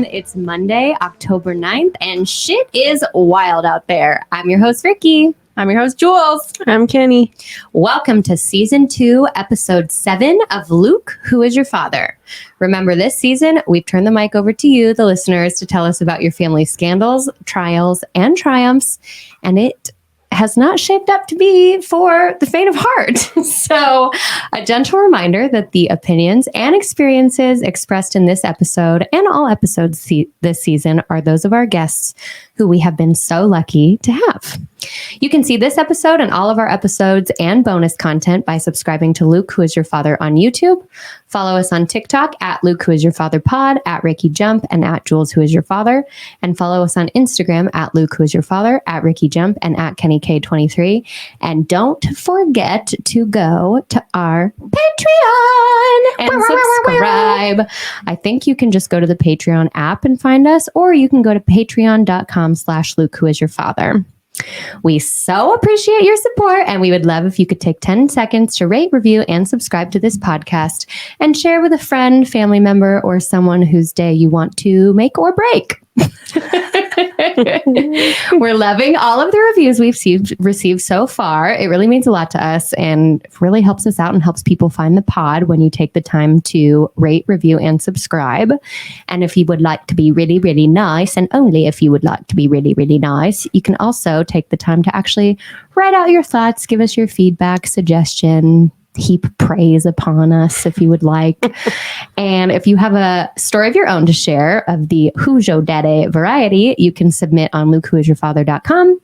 It's Monday, October 9th, and shit is wild out there. I'm your host, Ricky. I'm your host, Jules. I'm Kenny. Welcome to Season 2, Episode 7 of Luke, Who is Your Father? Remember, this season, we've turned the mic over to you, the listeners, to tell us about your family's scandals, trials, and triumphs, and it has not shaped up to be for the faint of heart. So, a gentle reminder that the opinions and experiences expressed in this episode and all episodes this season are those of our guests who we have been so lucky to have. You can see this episode and all of our episodes and bonus content by subscribing to Luke, Who is Your Father on YouTube. Follow us on TikTok at Luke, Who is Your Father Pod, at Ricky Jump, and at Jules, Who is Your Father. And follow us on Instagram at Luke, Who is Your Father, at Ricky Jump, and at KennyK23. And don't forget to go to our Patreon and subscribe. I think you can just go to the Patreon app and find us, or you can go to patreon.com/Luke, Who is Your Father. We so appreciate your support, and we would love if you could take 10 seconds to rate, review, and subscribe to this podcast and share with a friend, family member, or someone whose day you want to make or break. We're loving all of the reviews we've received so far. It really means a lot to us and really helps us out and helps people find the pod when you take the time to rate, review, and subscribe. And if you would like to be really, really nice, and only if you would like to be really, really nice, you can also take the time to actually write out your thoughts, give us your feedback, suggestion, heap praise upon us if you would like. And if you have a story of your own to share of the Who's Your Daddy variety, you can submit on LukeWhoIsYourFather.com,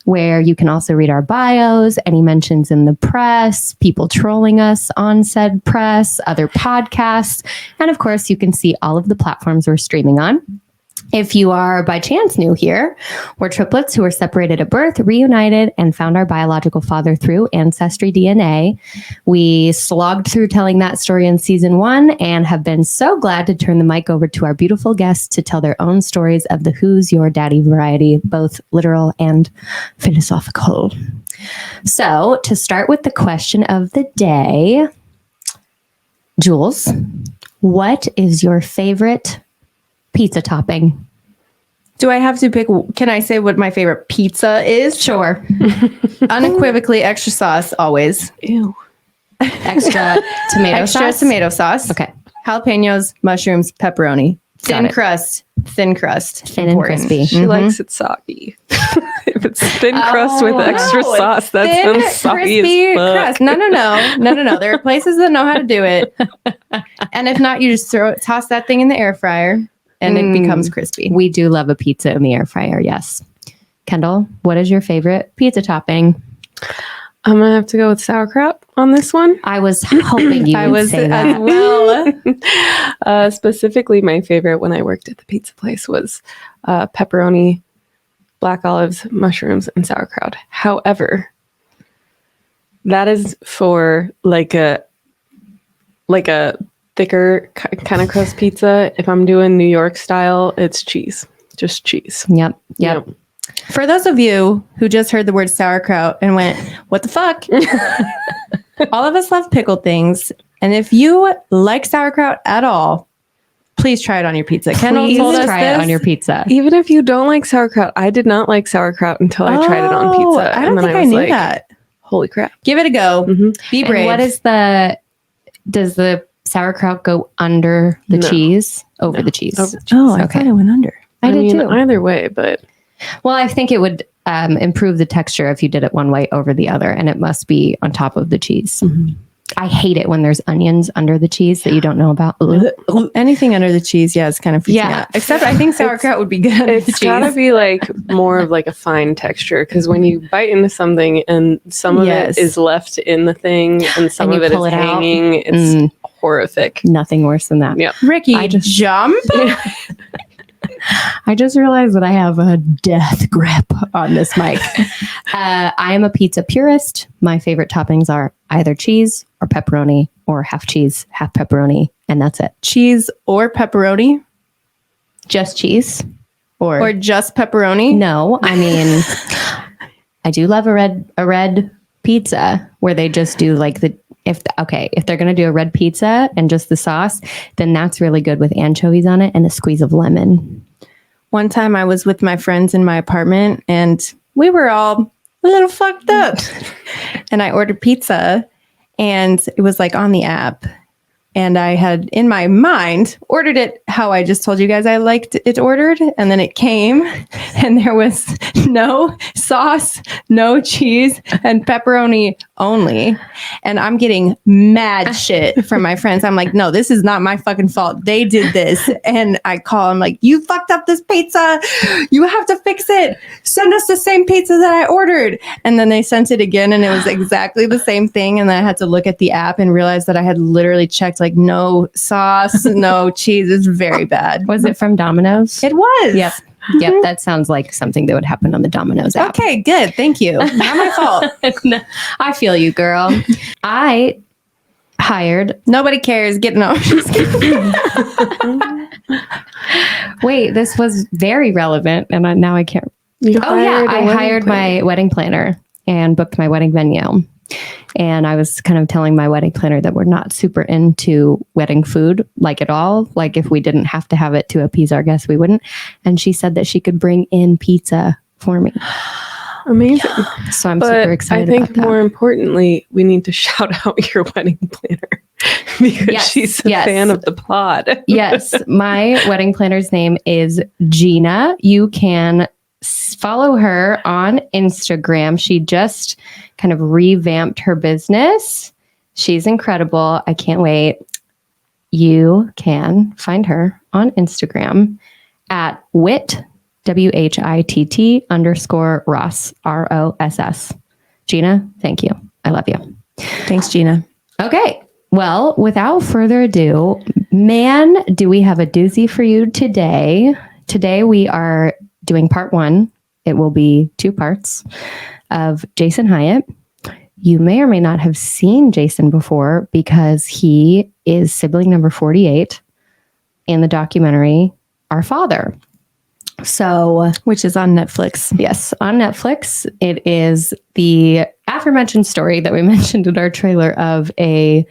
where you can also read our bios, any mentions in the press, people trolling us on said press, other podcasts, and of course, you can see all of the platforms we're streaming on. If you are by chance new here, we're triplets who were separated at birth, reunited, and found our biological father through AncestryDNA. We slogged through telling that story in season 1 and have been so glad to turn the mic over to our beautiful guests to tell their own stories of the Who's Your Daddy variety, both literal and philosophical. So, to start with the question of the day, Jules, what is your favorite pizza topping? Do I have to pick? Can I say what my favorite pizza is? Sure. Unequivocally, extra sauce, always. Ew. Extra tomato sauce? Extra tomato sauce. Okay. Jalapenos, mushrooms, pepperoni. Thin crust. Thin and crispy. She likes it soggy. If it's thin crust with extra sauce, that sounds soggy as fuck. Crust. No. There are places that know how to do it. And if not, you just toss that thing in the air fryer and it becomes crispy. We do love a pizza in the air fryer, yes. Kendall, what is your favorite pizza topping? I'm going to have to go with sauerkraut on this one. I was hoping you would say that. Well. Specifically, my favorite when I worked at the pizza place was pepperoni, black olives, mushrooms, and sauerkraut. However, that is for like a thicker kind of crust pizza. If I'm doing New York style, it's cheese. Just cheese. Yep. For those of you who just heard the word sauerkraut and went, what the fuck? All of us love pickled things. And if you like sauerkraut at all, please try it on your pizza. Kendall told us try it on your pizza. Even if you don't like sauerkraut, I did not like sauerkraut until I tried it on pizza. I don't think I knew that. Holy crap. Give it a go. Mm-hmm. Be brave. And does the sauerkraut go under the cheese? Over the cheese. Over the cheese. Oh, I thought it went under. I did too. Either way, but... Well, I think it would improve the texture if you did it one way over the other, and it must be on top of the cheese. Mm-hmm. I hate it when there's onions under the cheese that you don't know about. Anything under the cheese, it's kind of freaky out. Except I think sauerkraut would be good under the cheese. It's gotta be like more of like a fine texture, because when you bite into something and some of it is left in the thing and some of it is hanging, it's horrible. horrific. Nothing worse than that. Yep. Ricky, I just- jump. I just realized that I have a death grip on this mic. I am a pizza purist. My favorite toppings are either cheese or pepperoni or half cheese, half pepperoni, and that's it. Cheese or pepperoni? Just cheese Or just pepperoni? no, I mean, I do love a red pizza where they just do like if they're going to do a red pizza and just the sauce, then that's really good with anchovies on it and a squeeze of lemon. One time I was with my friends in my apartment and we were all a little fucked up. And I ordered pizza and it was like on the app. And I had, in my mind, ordered it how I just told you guys I liked it ordered. And then it came and there was no sauce, no cheese, and pepperoni only. And I'm getting mad shit from my friends. I'm like, no, this is not my fucking fault. They did this. And I call them like, you fucked up this pizza. You have to fix it. Send us the same pizza that I ordered. And then they sent it again and it was exactly the same thing. And then I had to look at the app and realize that I had literally checked like no sauce, no cheese. It's very bad. Was it from Domino's? It was. Yep. Yep. That sounds like something that would happen on the Domino's app. Okay, good. Thank you. Not my fault. No, I feel you, girl. I hired. Nobody cares. Just kidding. Wait, this was very relevant, and now I can't. You Oh yeah, hired a I wedding hired planner. my wedding planner and booked my wedding venue. And I was kind of telling my wedding planner that we're not super into wedding food, like at all. Like if we didn't have to have it to appease our guests, we wouldn't. And she said that she could bring in pizza for me. Amazing. So I'm But super excited I think about that. more importantly, we need to shout out your wedding planner because Yes, she's a yes. fan of the pod. Yes, my wedding planner's name is Gina. You can follow her on Instagram. She just kind of revamped her business. She's incredible. I can't wait. You can find her on Instagram at WHITT, WHITT_Ross, ROSS. Gina, thank you. I love you. Thanks, Gina. Okay. Well, without further ado, man, do we have a doozy for you today. Today we are doing part 1. It will be 2 parts of Jason Hyatt. You may or may not have seen Jason before because he is sibling number 48 in the documentary Our Father. So, Which is on Netflix. yes, on Netflix, it is the aforementioned story that we mentioned in our trailer of a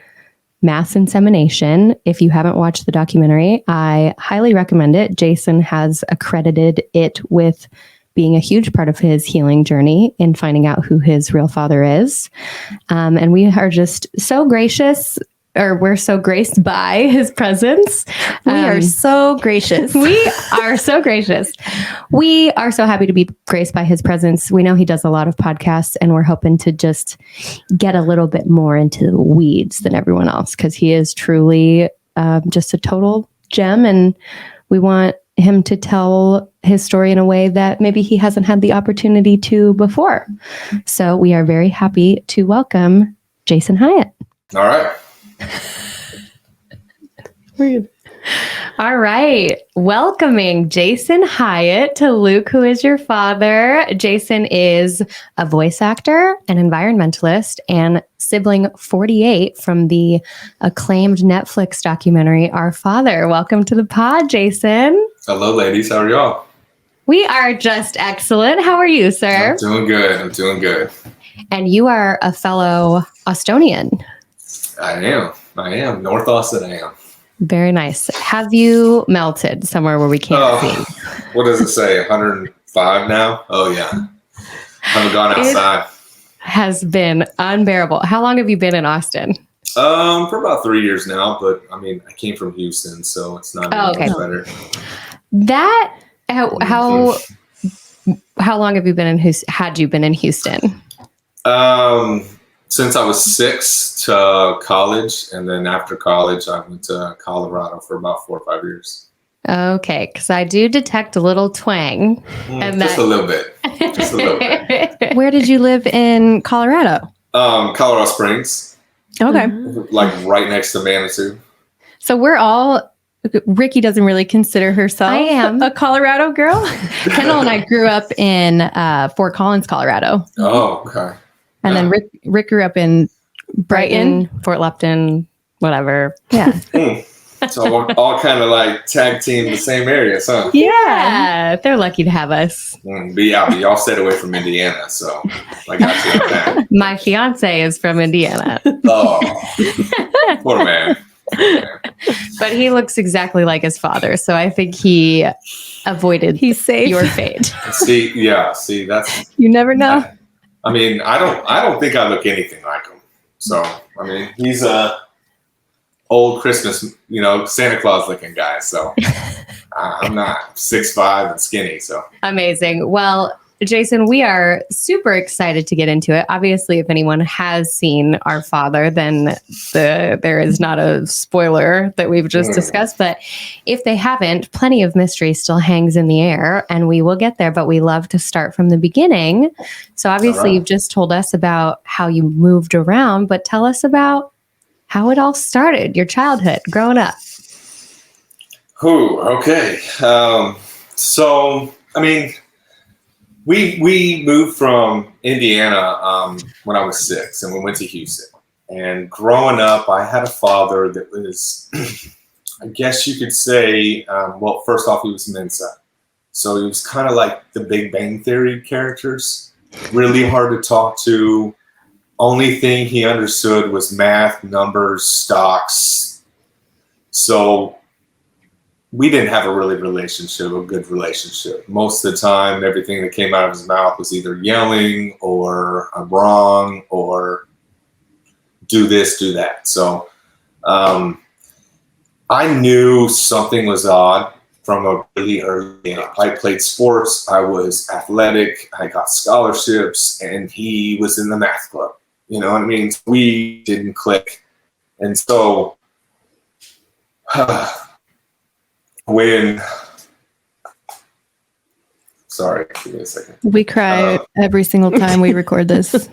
mass insemination. If you haven't watched the documentary, I highly recommend it. Jason has accredited it with being a huge part of his healing journey in finding out who his real father is. And we are just so gracious, or we're so graced by his presence. We are so gracious. We are so gracious. We are so happy to be graced by his presence. We know he does a lot of podcasts, and we're hoping to just get a little bit more into the weeds than everyone else because he is truly just a total gem. And we want him to tell his story in a way that maybe he hasn't had the opportunity to before. So we are very happy to welcome Jason Hyatt. All right. Weird. All right. Welcoming Jason Hyatt to Luke, Who Is Your Father? Jason is a voice actor, an environmentalist, and sibling 48 from the acclaimed Netflix documentary, Our Father. Welcome to the pod, Jason. Hello, ladies. How are y'all? We are just excellent. How are you, sir? I'm doing good. I'm doing good. And you are a fellow Austonian. I am. North Austin, I am. Very nice. Have you melted somewhere where we can't see? What does it say? 105 now? Oh, yeah. Haven't gone outside. Has been unbearable. How long have you been in Austin? For about 3 years now, but I mean, I came from Houston, so it's not Okay. much better. That how long have you been in Houston? Had you been in Houston? Since I was 6 to college, and then after college, I went to Colorado for about 4 or 5 years. Okay, because I do detect a little twang. And Just that- a little bit. Just a little bit. Where did you live in Colorado? Colorado Springs, Okay. like right next to Manitou. So we're all, Ricky doesn't really consider herself I am. a Colorado girl. Kendall and I grew up in Fort Collins, Colorado. Oh, okay. And then Rick grew up in Brighton. Fort Lupton, whatever. Yeah. So we're all kind of like tag team the same areas, huh? Yeah, they're lucky to have us. But y'all stayed away from Indiana, so I got you with that. My fiance is from Indiana, Oh, poor man. but he looks exactly like his father. So I think he avoided He's safe. your fate. See, that's. You never know. I mean, I don't think I look anything like him. So I mean, he's a old Christmas, Santa Claus looking guy. So I'm not 6'5" and skinny. So Amazing. Well, Jason, we are super excited to get into it. Obviously, if anyone has seen our father, then there is not a spoiler that we've just discussed. But if they haven't, plenty of mystery still hangs in the air, and we will get there. But we love to start from the beginning. So obviously, you've just told us about how you moved around, but tell us about how it all started, your childhood, growing up. Okay. So I mean. We moved from Indiana when I was 6, and we went to Houston. And growing up, I had a father that was, I guess you could say, well, first off, he was Mensa. So he was kind of like the Big Bang Theory characters, really hard to talk to. Only thing he understood was math, numbers, stocks. So we didn't have a good relationship. Most of the time, everything that came out of his mouth was either yelling or I'm wrong or do this, do that. So I knew something was odd from a really early age. I played sports. I was athletic. I got scholarships, and he was in the math club. You know what I mean? We didn't click. And so sorry, give me a second. We cry every single time we record this.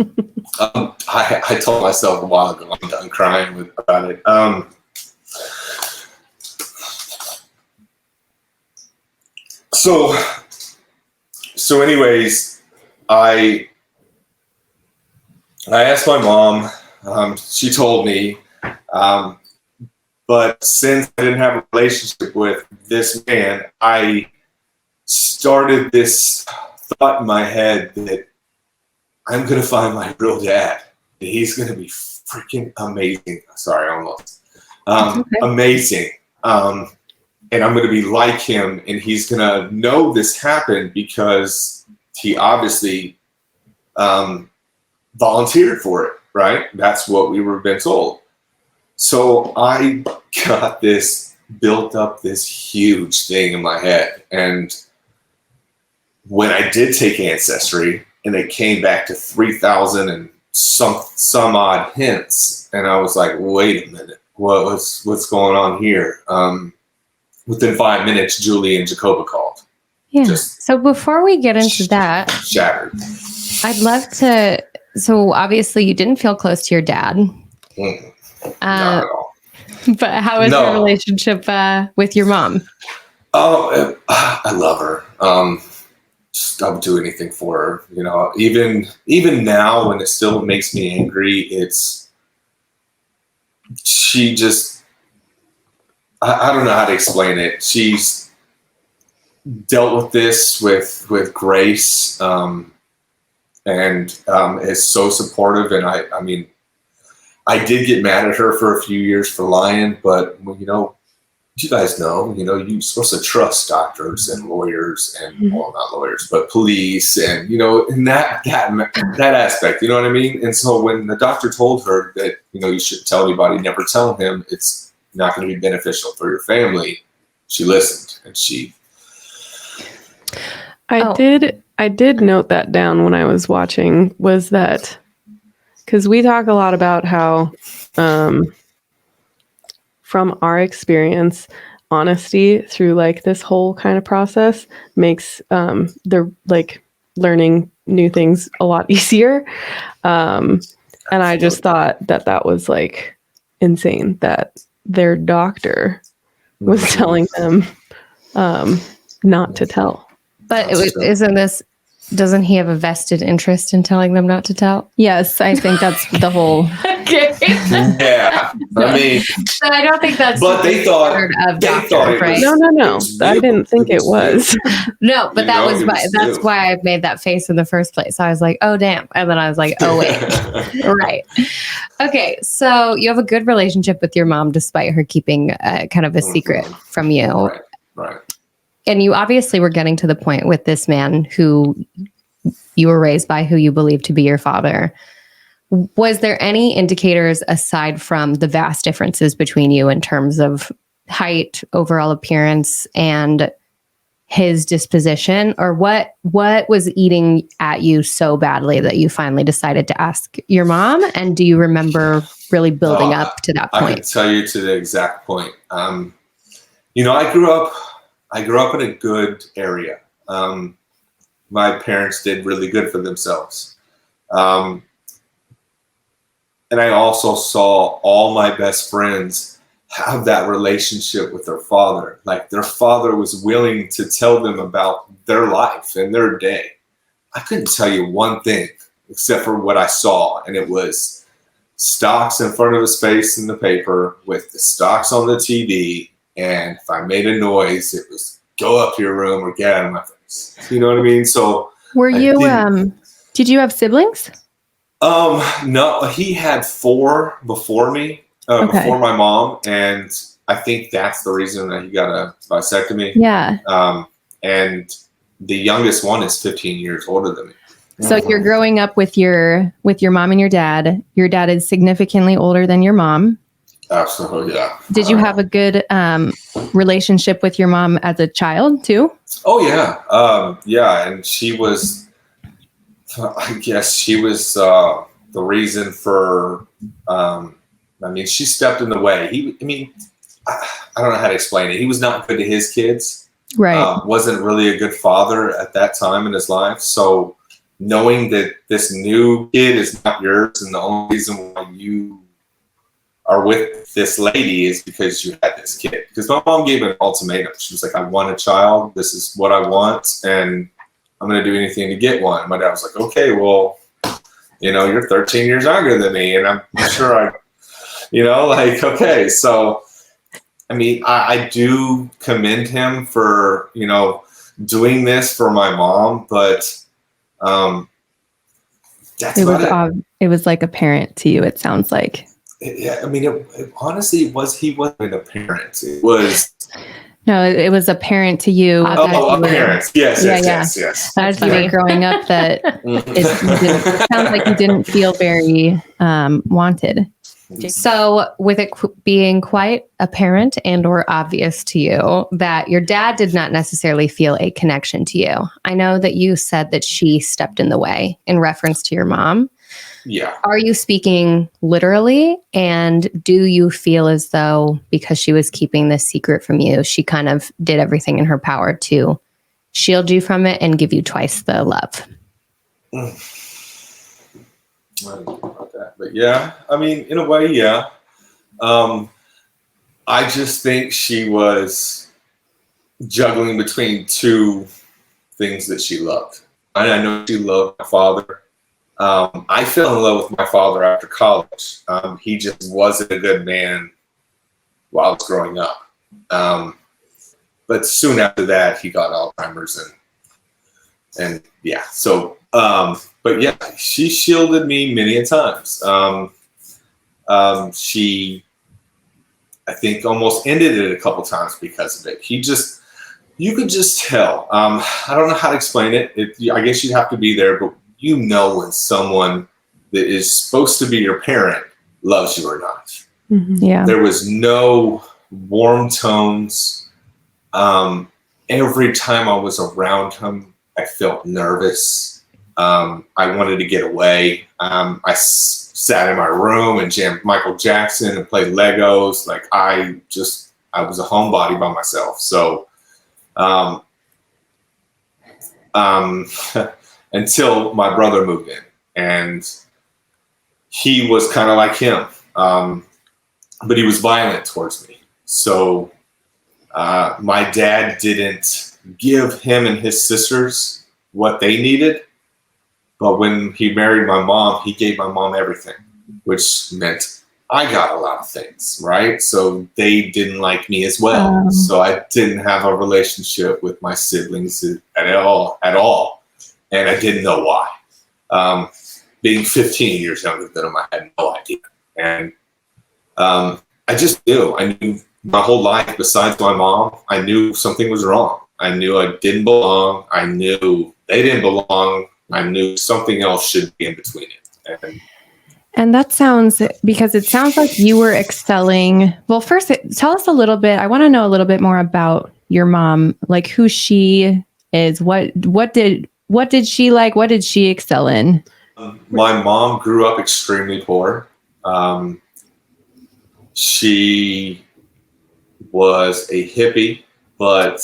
I told myself a while ago I'm done crying about it. So anyways, I asked my mom. She told me. But since I didn't have a relationship with this man, I started this thought in my head that I'm going to find my real dad. That he's going to be freaking amazing. Sorry, almost. Amazing. And I'm going to be like him, and he's going to know this happened because he obviously volunteered for it, right? That's what we were been told. So I got built up this huge thing in my head. And when I did take Ancestry and it came back to 3,000 and some odd hints, and I was like, wait a minute, what's going on here? Within 5 minutes, Julie and Jacoba called. Yeah. So before we get into that, shattered. I'd love to. So obviously, you didn't feel close to your dad. Not at all. But how is your relationship with your mom? Oh, I love her. I would do anything for her. Even now, when it still makes me angry, she just. I don't know how to explain it. She's dealt with this with grace, and is so supportive. And I mean. I did get mad at her for a few years for lying, but you guys know, you're supposed to trust doctors and lawyers and well, not lawyers, but police and in that aspect, you know what I mean? And so when the doctor told her that you shouldn't tell anybody, never tell him, it's not going to be beneficial for your family, she listened and she. I did note that down when I was watching. Was that. Because we talk a lot about how, from our experience, honesty through this whole kind of process makes the learning new things a lot easier. And I just thought that was insane that their doctor was telling them not to tell. But That's true. doesn't he have a vested interest in telling them not to tell? Yes, I think that's the whole. Okay. Yeah, I mean, So I don't think that's but they thought standard of they doctor, thought it right? was, No. it was I new. didn't think it was. No, but You that know, was it why. was That's new. why I made that face in the first place. I was like, "Oh, damn," and then I was like, "Oh, wait." Right. Okay. So you have a good relationship with your mom, despite her keeping kind of a secret from you. Right. And you obviously were getting to the point with this man who you were raised by, who you believe to be your father. Was there any indicators aside from the vast differences between you in terms of height, overall appearance, and his disposition, or what was eating at you so badly that you finally decided to ask your mom? And do you remember really building up to that I point? can tell you to the exact point. You know, I grew up in a good area. My parents did really good for themselves. And I also saw all my best friends have that relationship with their father. Like their father was willing to tell them about their life and their day. I couldn't tell you one thing except for what I saw. And it was stocks in front of his face in the paper with the stocks on the TV. And if I made a noise, it was go up to your room or get out of my face. You know what I mean? So Were you? Did you have siblings? No, he had 4 before me, before my mom, and I think that's the reason that he got a vasectomy. Yeah. And the youngest one is 15 years older than me. So you're growing up with your mom and your dad. Your dad is significantly older than your mom. Absolutely, yeah. Did you have a good relationship with your mom as a child too? Oh yeah, yeah, and she was. I guess she was the reason for. I mean, she stepped in the way. I don't know how to explain it. He was not good to his kids. Right. Wasn't really a good father at that time in his life. So knowing that this new kid is not yours, and the only reason why you are with this lady is because you had this kid. Because my mom gave an ultimatum. She was like, "I want a child. This is what I want, and I'm going to do anything to get one." My dad was like, "Okay, well, you know, you're 13 years younger than me, and I'm sure okay." So, I mean, I do commend him for, you know, doing this for my mom, but that's about it. It was like a parent to you, it sounds like. Yeah, I mean, it honestly he wasn't a parent. It was. No, it was apparent to you. Parents. Yes. As you were growing up, that it sounds like you didn't feel very wanted. So with it being quite apparent and or obvious to you that your dad did not necessarily feel a connection to you. I know that you said that she stepped in the way in reference to your mom. Yeah. Are you speaking literally? And do you feel as though because she was keeping this secret from you, she kind of did everything in her power to shield you from it and give you twice the love? I don't know about that, but yeah, I mean, in a way, yeah. I just think she was juggling between 2 things that she loved. I know she loved my father. I fell in love with my father after college. He just wasn't a good man while I was growing up. But soon after that, he got Alzheimer's and yeah. So, but yeah, she shielded me many a times. She, I think, almost ended it a couple times because of it. You could just tell. I don't know how to explain it. I guess you'd have to be there, but you know when someone that is supposed to be your parent loves you or not. Mm-hmm. Yeah. There was no warm tones. Every time I was around him, I felt nervous. I wanted to get away. I sat in my room and jammed Michael Jackson and played Legos. Like I was a homebody by myself. So, until my brother moved in, and he was kind of like him. but he was violent towards me. So my dad didn't give him and his sisters what they needed. But when he married my mom, he gave my mom everything, which meant I got a lot of things, right? So they didn't like me as well. So I didn't have a relationship with my siblings at all. And I didn't know why. Being 15 years younger than him, I had no idea. And I just knew. I knew my whole life, besides my mom, I knew something was wrong. I knew I didn't belong. I knew they didn't belong. I knew something else should be in between it. And that sounds, because it sounds like you were excelling. Well, first, tell us a little bit. I want to know a little bit more about your mom, like who she is. What did she like? What did she excel in? My mom grew up extremely poor. She was a hippie, but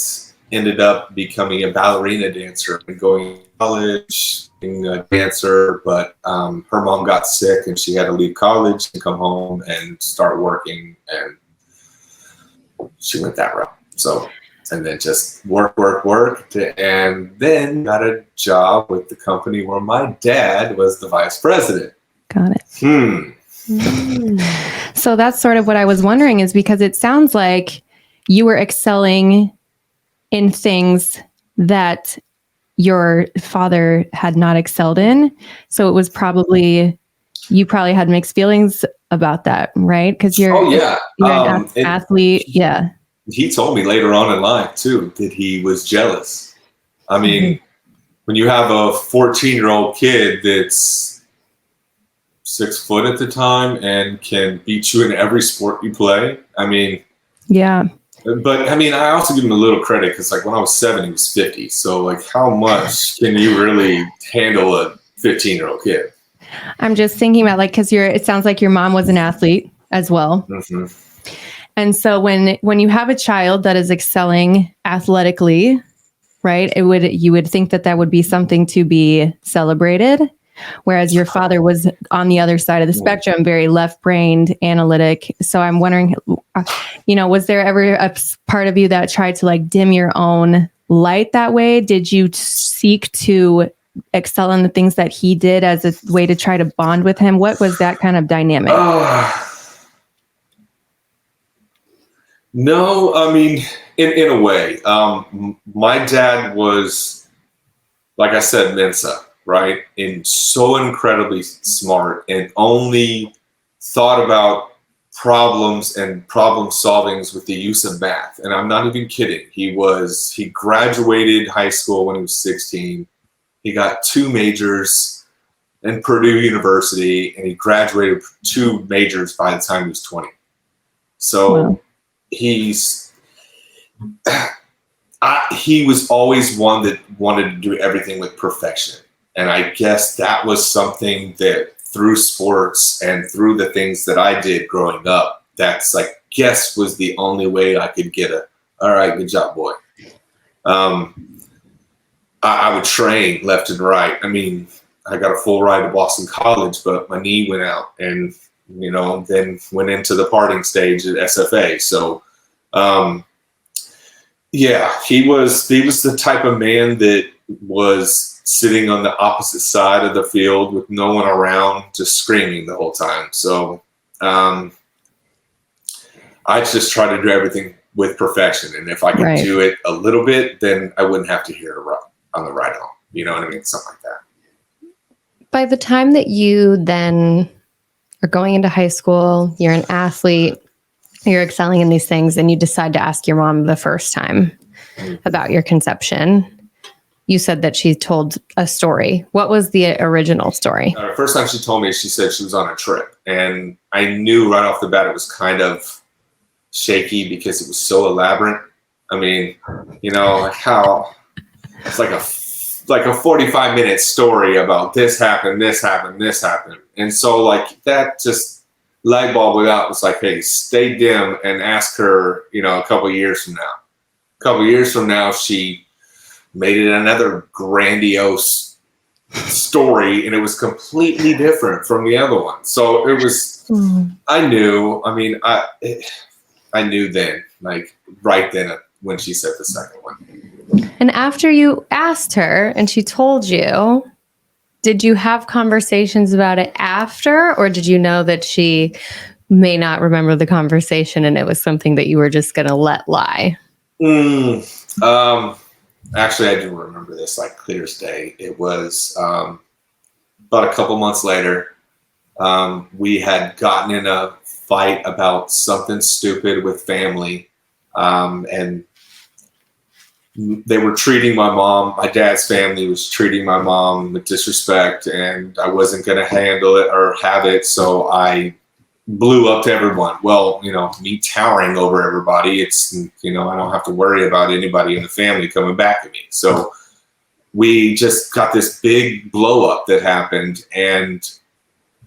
ended up becoming a ballerina dancer and going to college, being a dancer. But her mom got sick and she had to leave college and come home and start working. And she went that route. So, and then just worked, and then got a job with the company where my dad was the vice president. Got it. So that's sort of what I was wondering, is because it sounds like you were excelling in things that your father had not excelled in. So it was you probably had mixed feelings about that, right? Because you're an athlete. Yeah. He told me later on in life too that he was jealous. I mean, when you have a 14-year-old kid that's 6 foot at the time and can beat you in every sport you play, I mean, yeah. But I mean, I also give him a little credit because, like, when I was 7, he was 50. So, like, how much can you really handle a 15-year-old kid? I'm just thinking about, like, because it sounds like your mom was an athlete as well. Mm-hmm. And so when you have a child that is excelling athletically, right, you would think that would be something to be celebrated. Whereas your father was on the other side of the spectrum, very left-brained, analytic. So I'm wondering, was there ever a part of you that tried to like dim your own light that way? Did you seek to excel in the things that he did as a way to try to bond with him? What was that kind of dynamic? No, I mean, in a way, my dad was, like I said, Mensa. Right? And so incredibly smart, and only thought about problems and problem solvings with the use of math. And I'm not even kidding. He graduated high school when he was 16. He got 2 majors in Purdue University, and he graduated 2 majors by the time he was 20. So he was always one that wanted to do everything with perfection. And I guess that was something that through sports and through the things that I did growing up, that's was the only way I could get all right, good job, boy. I would train left and right. I mean, I got a full ride to Boston College, but my knee went out and, then went into the parting stage at SFA. So, he was the type of man that was sitting on the opposite side of the field with no one around, just screaming the whole time. So I just try to do everything with perfection. And if I could do it a little bit, then I wouldn't have to hear it on the ride home. You know what I mean? Something like that. By the time that you then are going into high school, you're an athlete, you're excelling in these things, and you decide to ask your mom the first time about your conception. You said that she told a story. What was the original story? First time she told me, she said she was on a trip. And I knew right off the bat it was kind of shaky because it was so elaborate. I mean, how it's like a 45-minute story about this happened. And so that just light bulb went out. It was like, hey, stay dim and ask her, a couple of years from now. A couple of years from now, she made it another grandiose story, and it was completely different from the other one. So it was, I knew, I mean, I knew then, like right then when she said the second one. And after you asked her and she told you, did you have conversations about it after, or did you know that she may not remember the conversation and it was something that you were just going to let lie? Actually, I do remember this like clear as day. It was about a couple months later. We had gotten in a fight about something stupid with family, and they were treating my mom. My dad's family was treating my mom with disrespect, and I wasn't going to handle it or have it, so I blew up to everyone. Well, you know, me towering over everybody, it's, you know, I don't have to worry about anybody in the family coming back at me. So we just got this big blow up that happened. And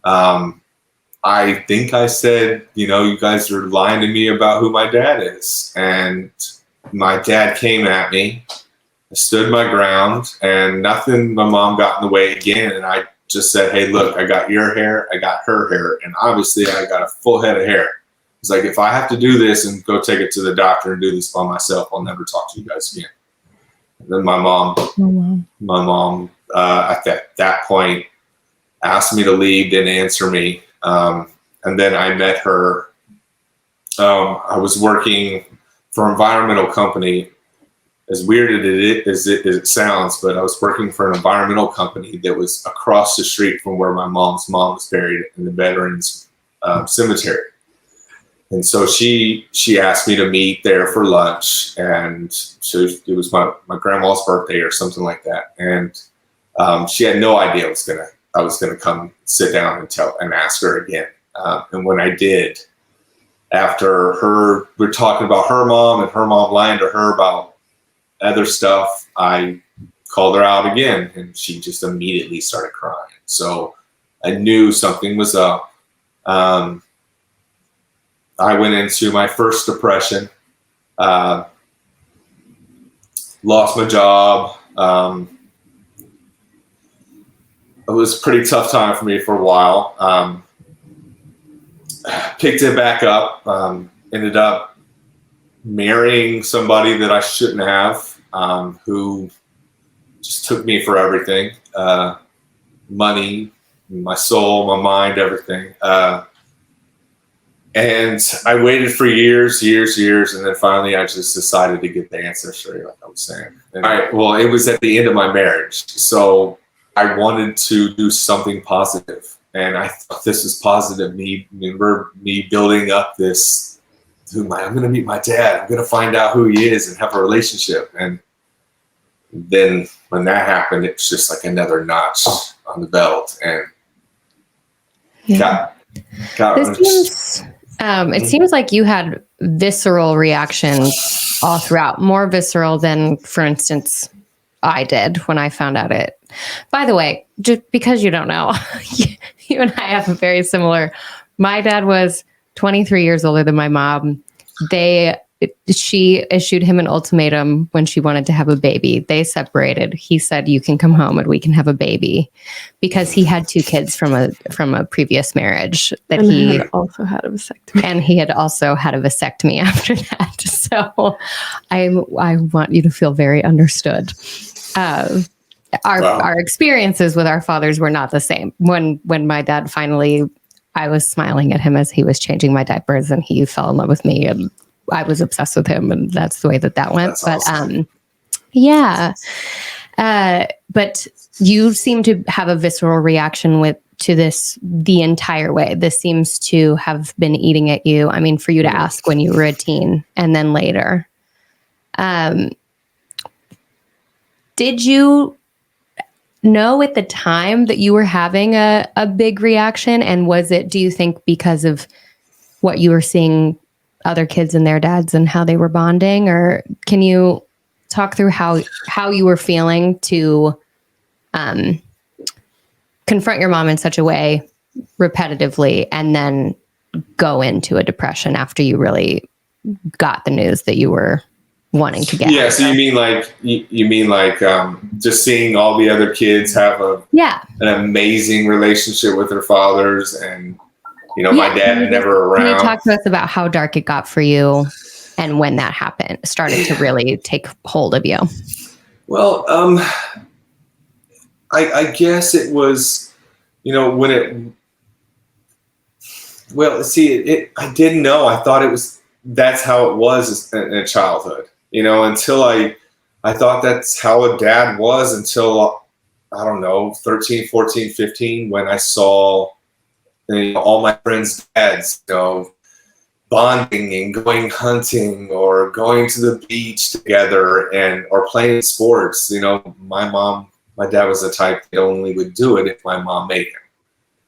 I think I said, you know, you guys are lying to me about who my dad is. And my dad came at me. I stood my ground, and nothing, my mom got in the way again. And I just said, hey, look, I got your hair, I got her hair, and obviously I got a full head of hair. It's like, if I have to do this and go take it to the doctor and do this by myself, I'll never talk to you guys again. And then my mom at that point asked me to leave, didn't answer me. And then I met her. I was working for an environmental company. As weird as it sounds, but I was working for an environmental company that was across the street from where my mom's mom was buried in the Veterans Cemetery. And so she asked me to meet there for lunch, and so it was my grandma's birthday or something like that. And she had no idea I was gonna come sit down and ask her again. And when I did, after we're talking about her mom and her mom lying to her about other stuff, I called her out again, and she just immediately started crying. So I knew something was up. I went into my first depression, lost my job. It was a pretty tough time for me for a while. Picked it back up, ended up marrying somebody that I shouldn't have, who just took me for everything, money, my soul, my mind, everything. And I waited for years, and then finally I just decided to get the ancestry, like I was saying. And it was at the end of my marriage, so I wanted to do something positive, and I thought this was positive. Me building up this. I'm going to meet my dad. I'm going to find out who he is and have a relationship. And then when that happened, it's just like another notch on the belt. And it seems like you had visceral reactions all throughout, more visceral than, for instance, I did when I found out it. By the way, just because you don't know, you and I have a very similar. My dad was 23 years older than my mom. She issued him an ultimatum when she wanted to have a baby. They separated. He said, you can come home and we can have a baby, because he had 2 kids from a previous marriage that he had also had a vasectomy. And he had also had a vasectomy after that. So I want you to feel very understood. Our experiences with our fathers were not the same. When my dad finally, I was smiling at him as he was changing my diapers, and he fell in love with me, and I was obsessed with him, and that's the way that went. That's but awesome. But you seem to have a visceral reaction to this the entire way. This seems to have been eating at you. I mean, for you to ask when you were a teen and then later. Did you know at the time that you were having a big reaction? And do you think because of what you were seeing other kids and their dads and how they were bonding? Or can you talk through how you were feeling to confront your mom in such a way repetitively and then go into a depression after you really got the news that you were wanting to get. Yeah. So you mean like just seeing all the other kids have an amazing relationship with their fathers, and my dad never around. Can you talk to us about how dark it got for you, and when that happened, started to really take hold of you? Well, I guess it was, when it. Well, see, I didn't know. I thought that's how it was in childhood, until I thought that's how a dad was until, I don't know, 13, 14, 15, when I saw all my friends' dads, bonding and going hunting or going to the beach together or playing sports. My dad was the type that only would do it if my mom made him.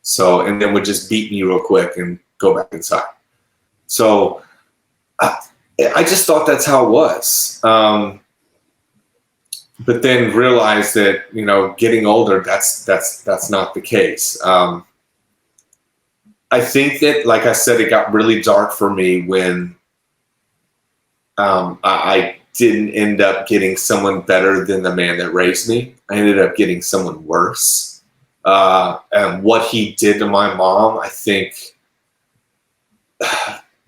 So, and then would just beat me real quick and go back inside. So I just thought that's how it was. But then realized that, getting older, that's not the case. I think that, like I said, it got really dark for me when I didn't end up getting someone better than the man that raised me. I ended up getting someone worse. And what he did to my mom, I think,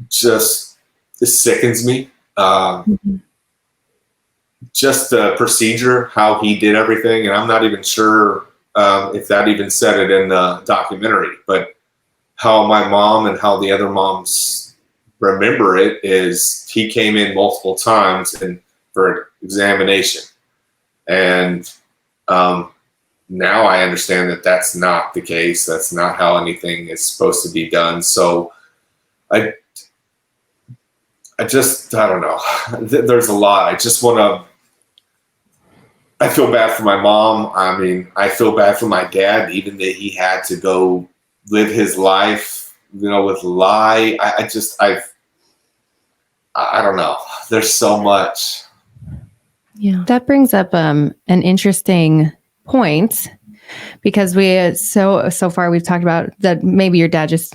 just sickens me. Just the procedure, how he did everything, and I'm not even sure if that even said it in the documentary, but how my mom and how the other moms remember it is he came in multiple times for examination. And now I understand that that's not the case. That's not how anything is supposed to be done. So I don't know. There's a lot. I just want to, I feel bad for my mom. I mean, I feel bad for my dad, even that he had to go live his life, with lie. I don't know. There's so much. Yeah. That brings up an interesting point, because so far we've talked about that maybe your dad just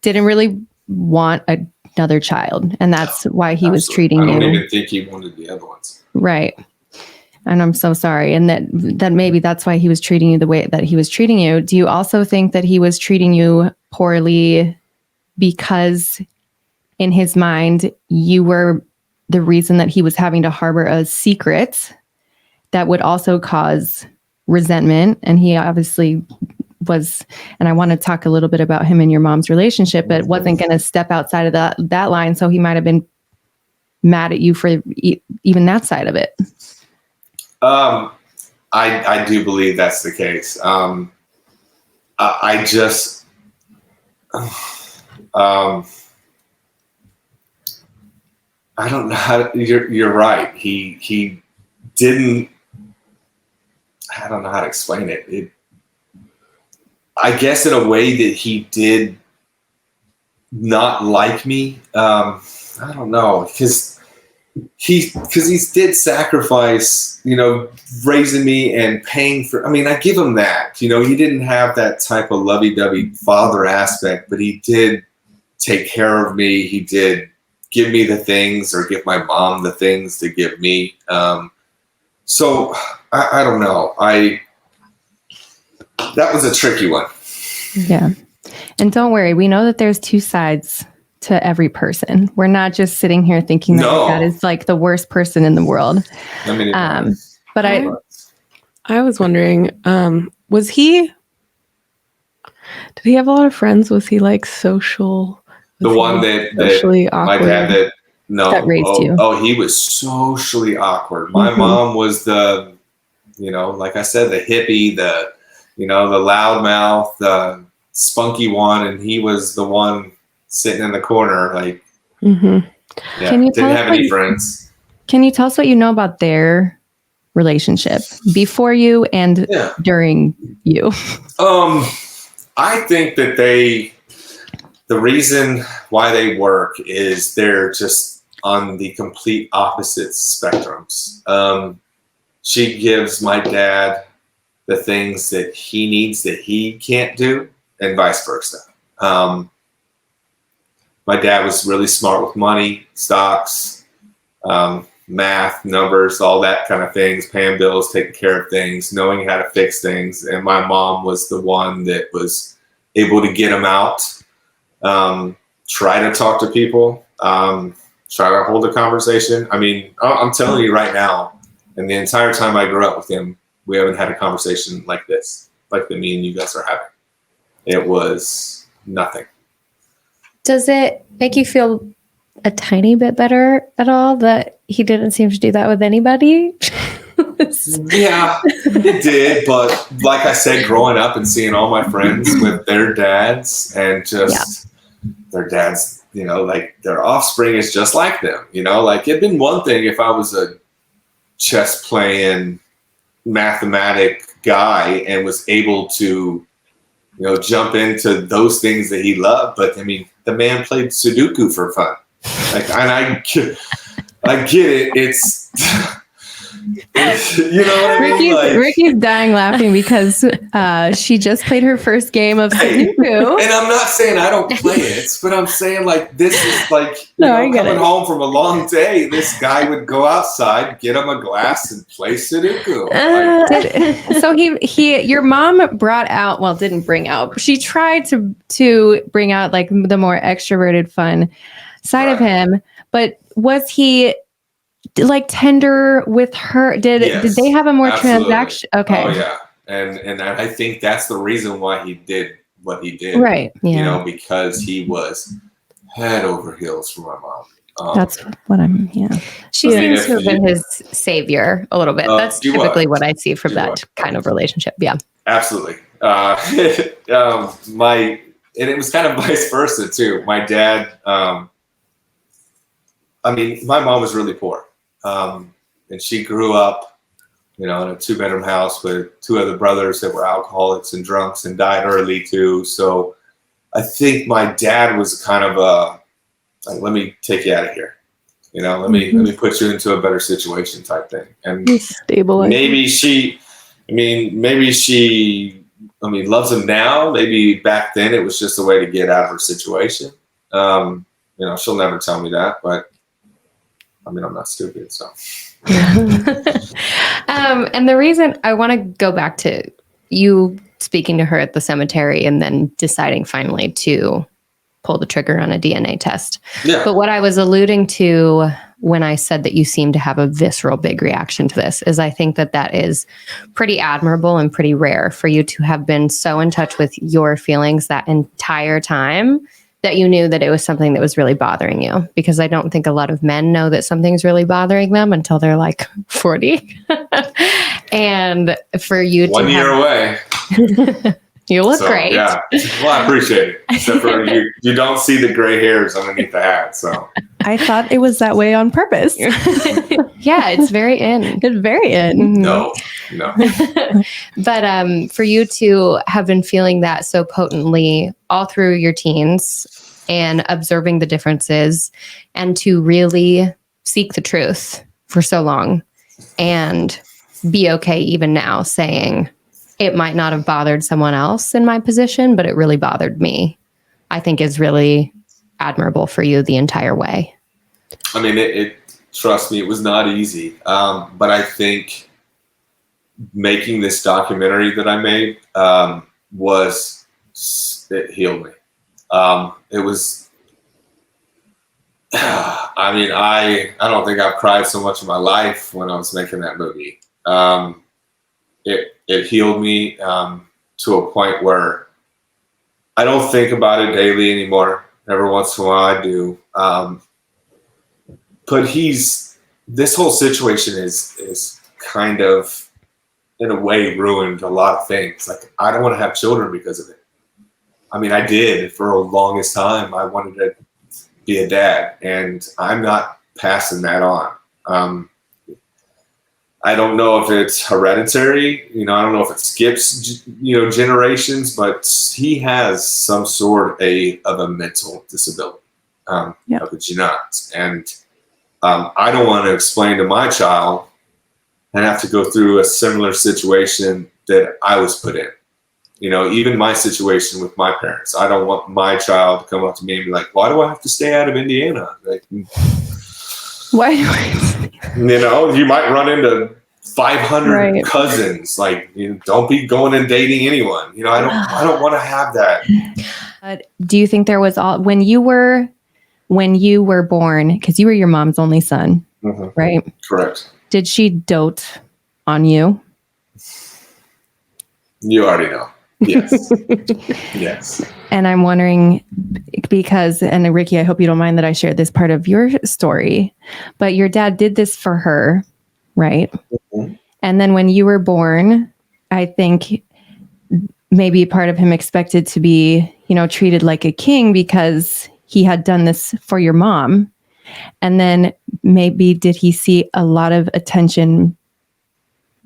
didn't really want another child, and that's why he was treating you. I don't even think he wanted the other ones. Right. And I'm so sorry. And that maybe that's why he was treating you the way that he was treating you. Do you also think that he was treating you poorly because in his mind, you were the reason that he was having to harbor a secret that would also cause resentment? And he obviously was, and I want to talk a little bit about him and your mom's relationship, but wasn't going to step outside of that line. So he might have been mad at you for even that side of it. I do believe that's the case. I just, I don't know how you're right. He didn't, I don't know how to explain it. I guess in a way that he did not like me. I don't know, because he did sacrifice, raising me and paying for, I give him that, he didn't have that type of lovey-dovey father aspect, but he did take care of me. He did give me the things, or give my mom the things to give me. So I don't know. That was a tricky one. Yeah. And don't worry, we know that there's two sides to every person. We're not just sitting here thinking that is like the worst person in the world. But I was wondering, did he have a lot of friends? Was he like social? The one that socially awkward? My dad that raised you. Oh, he was socially awkward. My mom was the, like I said, the hippie, the loudmouth, the spunky one, and he was the one sitting in the corner, like, yeah, didn't have any friends. Can you tell us what you know about their relationship before you and during you? I think that the reason why they work is they're just on the complete opposite spectrums. She gives my dad the things that he needs that he can't do, and vice versa. My dad was really smart with money, stocks, math, numbers, all that kind of things, paying bills, taking care of things, knowing how to fix things. And my mom was the one that was able to get them out, try to talk to people, try to hold a conversation. I mean, I'm telling you right now, and the entire time I grew up with him, we haven't had a conversation like this, like the me and you guys are having. It was nothing. Does it make you feel a tiny bit better at all that he didn't seem to do that with anybody? Yeah, it did. But like I said, growing up and seeing all my friends with their dads and just their dads, you know, like their offspring is just like them, you know, like it'd been one thing if I was a chess playing mathematic guy and was able to, you know, jump into those things that he loved. But I mean, the man played Sudoku for fun. Like, and I get it. It's, you know what I mean? Like, Ricky's dying laughing because she just played her first game of Sudoku. And I'm not saying I don't play it, but I'm saying like this is like coming home from a long day. This guy would go outside, get him a glass, and play Sudoku. So your mom brought out, well, didn't bring out. She tried to bring out like the more extroverted, fun side of him. But was he like tender with her? Did they have a more transaction? Okay. Oh yeah. And I think that's the reason why he did what he did. Right. Yeah. You know, because he was head over heels for my mom. That's what I'm, She seems to have been his savior a little bit. That's typically what I see from that kind of relationship. Yeah. Absolutely. And it was kind of vice versa too. My dad, I mean, my mom was really poor. And she grew up, you know, in a 2-bedroom house with 2 other brothers that were alcoholics and drunks and died early too. So I think my dad was kind of like, let me take you out of here. You know, let me put you into a better situation type thing. And maybe she loves him now. Maybe back then it was just a way to get out of her situation. You know, she'll never tell me that, but I mean, I'm not stupid, so. And the reason I want to go back to you speaking to her at the cemetery and then deciding finally to pull the trigger on a DNA test. Yeah. But what I was alluding to when I said that you seem to have a visceral big reaction to this is I think that is pretty admirable and pretty rare for you to have been so in touch with your feelings that entire time that you knew that it was something that was really bothering you, because I don't think a lot of men know that something's really bothering them until they're like 40. And for you 1 year away. You look great. Yeah. Well, I appreciate it. Except for you don't see the gray hairs underneath the hat. So I thought it was that way on purpose. Yeah, it's very in. It's very in. No. But for you to have been feeling that so potently all through your teens and observing the differences and to really seek the truth for so long and be okay even now saying, it might not have bothered someone else in my position, but it really bothered me, I think is really admirable for you the entire way. I mean, trust me, it was not easy. But I think making this documentary that I made it healed me. It was, I mean, I don't think I've cried so much in my life when I was making that movie. It healed me to a point where I don't think about it daily anymore. Every once in a while I do. But this whole situation is kind of, in a way, ruined a lot of things. Like, I don't want to have children because of it. I mean, I did for the longest time. I wanted to be a dad, and I'm not passing that on. I don't know if it's hereditary, you know, I don't know if it skips, you know, generations, but he has some sort of a mental disability. How could you not? And I don't want to explain to my child and have to go through a similar situation that I was put in. You know, even my situation with my parents, I don't want my child to come up to me and be like, why do I have to stay out of Indiana? Like, Why? You know, you might run into 500 Right. cousins. Like, don't be going and dating anyone. You know, I don't want to have that. Do you think there was when you were born, because you were your mom's only son, right? Correct. Did she dote on you? You already know. Yes. Yes. And I'm wondering because, and Ricky, I hope you don't mind that I shared this part of your story, but your dad did this for her, right? Mhm. And then when you were born, I think maybe part of him expected to be, treated like a king because he had done this for your mom. And then maybe did he see a lot of attention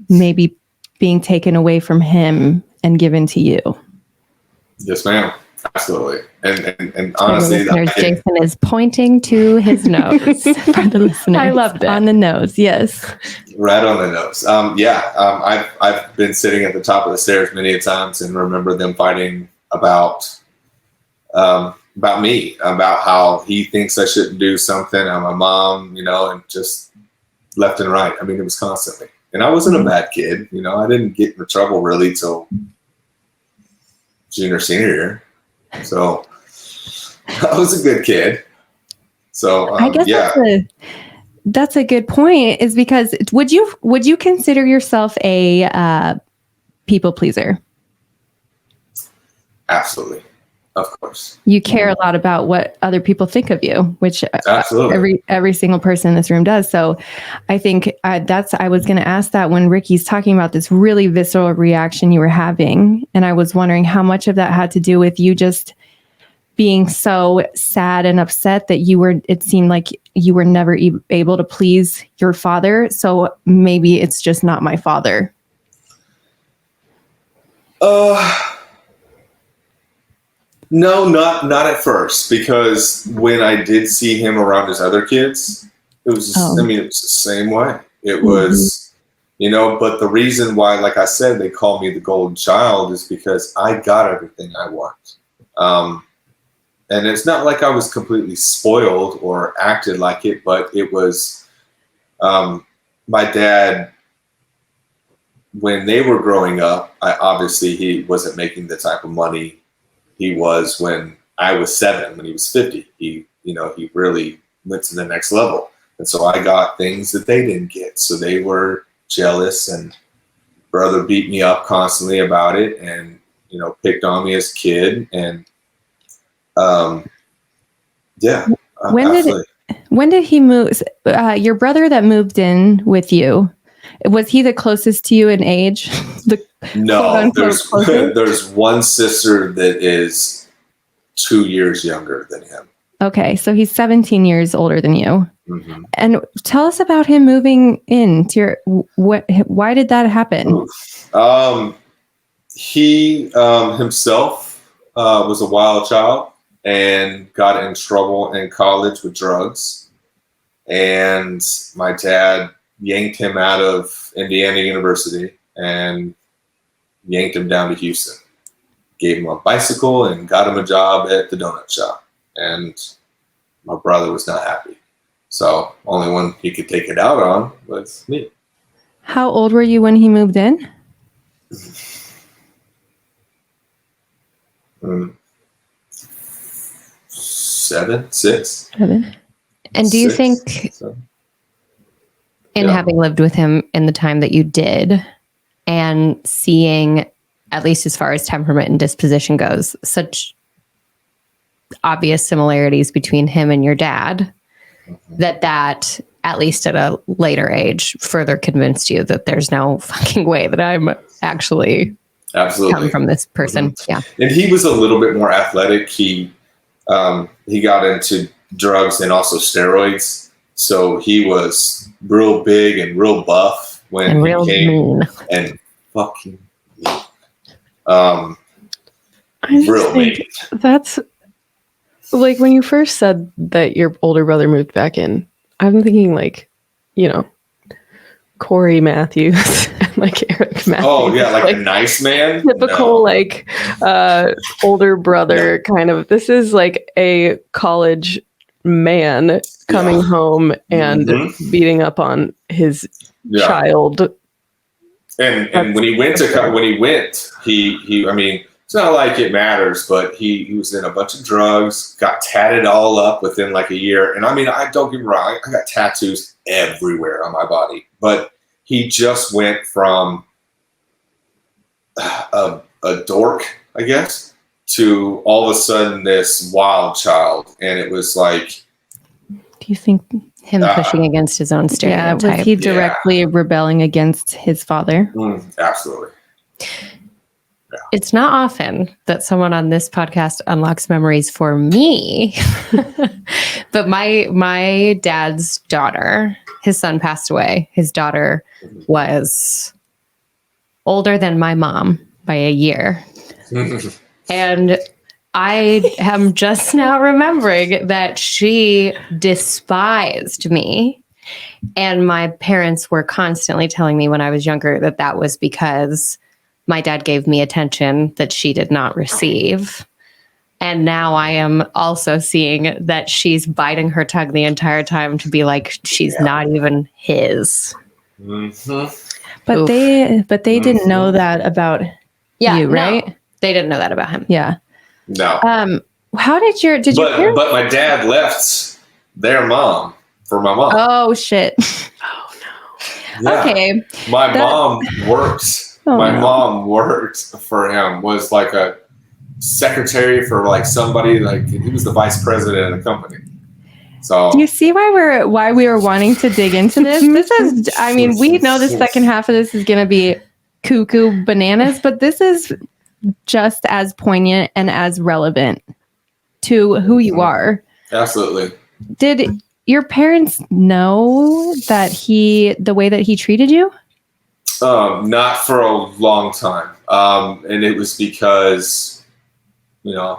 maybe being taken away from him and given to you? Yes, ma'am. Absolutely. And honestly, listeners, Jason is pointing to his nose for the listeners. I loved it. On the nose, yes. right on the nose. I've been sitting at the top of the stairs many a times and remember them fighting about me, about how he thinks I shouldn't do something. I'm a mom, and just left and right. I mean, it was constantly. And I wasn't a bad kid. I didn't get into trouble really till junior, senior year. So I was a good kid. So I guess that's a good point, is because would you consider yourself a people pleaser? Absolutely. Of course. You care a lot about what other people think of you, which absolutely every single person in this room does. So I think I was going to ask that when Ricky's talking about this really visceral reaction you were having. And I was wondering how much of that had to do with you just being so sad and upset that it seemed like you were never able to please your father. So maybe it's just not my father. No, not at first, because when I did see him around his other kids, it was just, it was the same way. It was, but the reason why, like I said, they call me the golden child is because I got everything I want. And it's not like I was completely spoiled or acted like it, but it was my dad, when they were growing up, obviously he wasn't making the type of money he was when I was 7, when he was 50. He really went to the next level. And so I got things that they didn't get. So they were jealous, and brother beat me up constantly about it and, picked on me as a kid. And when did he move? Your brother that moved in with you, was he the closest to you in age? No, there's one sister that is 2 years younger than him. Okay, so he's 17 years older than you. Mm-hmm. And tell us about him moving in to why did that happen? He himself was a wild child and got in trouble in college with drugs. And my dad yanked him out of Indiana University and yanked him down to Houston, gave him a bicycle and got him a job at the donut shop. And my brother was not happy. So only one he could take it out on was me. How old were you when he moved in? 7, 6. 7. And do you think, having lived with him in the time that you did, and seeing, at least as far as temperament and disposition goes, such obvious similarities between him and your dad, that at least at a later age further convinced you that there's no fucking way that I'm actually come from this person? Mm-hmm. Yeah. And he was a little bit more athletic. He got into drugs and also steroids. So he was real big and real buff when he came mean. And fucking mean. Real mean. That's like when you first said that your older brother moved back in, I'm thinking Corey Matthews and Eric Matthews. Oh yeah, like a nice man. Typical older brother kind of. This is like a college man coming home and beating up on his child. And when he went, he I mean, it's not like it matters, but he was in a bunch of drugs, got tatted all up within like a year. And I mean, I don't get me wrong, I got tattoos everywhere on my body, but he just went from a dork, I guess, to all of a sudden this wild child. And it was like, do you think him pushing against his own stereotype? Was he directly rebelling against his father? Absolutely. Yeah. It's not often that someone on this podcast unlocks memories for me, but my dad's daughter, his son passed away. His daughter was older than my mom by a year. And I am just now remembering that she despised me. And my parents were constantly telling me when I was younger that that was because my dad gave me attention that she did not receive. And now I am also seeing that she's biting her tongue the entire time to be like, she's not even his. But they didn't know that about you, right? No, they didn't know that about him. Yeah. No. How did your parents? But my dad left their mom for my mom. Oh shit. Oh no. Yeah. Okay. My mom worked. Mom worked for him. Was like a secretary for like somebody. Like he was the vice president of the company. So do you see why we were wanting to dig into this? This is, I mean, we know the second half of this is going to be cuckoo bananas, but this is just as poignant and as relevant to who you are. Absolutely. Did your parents know that the way that he treated you? Not for a long time. And it was because, you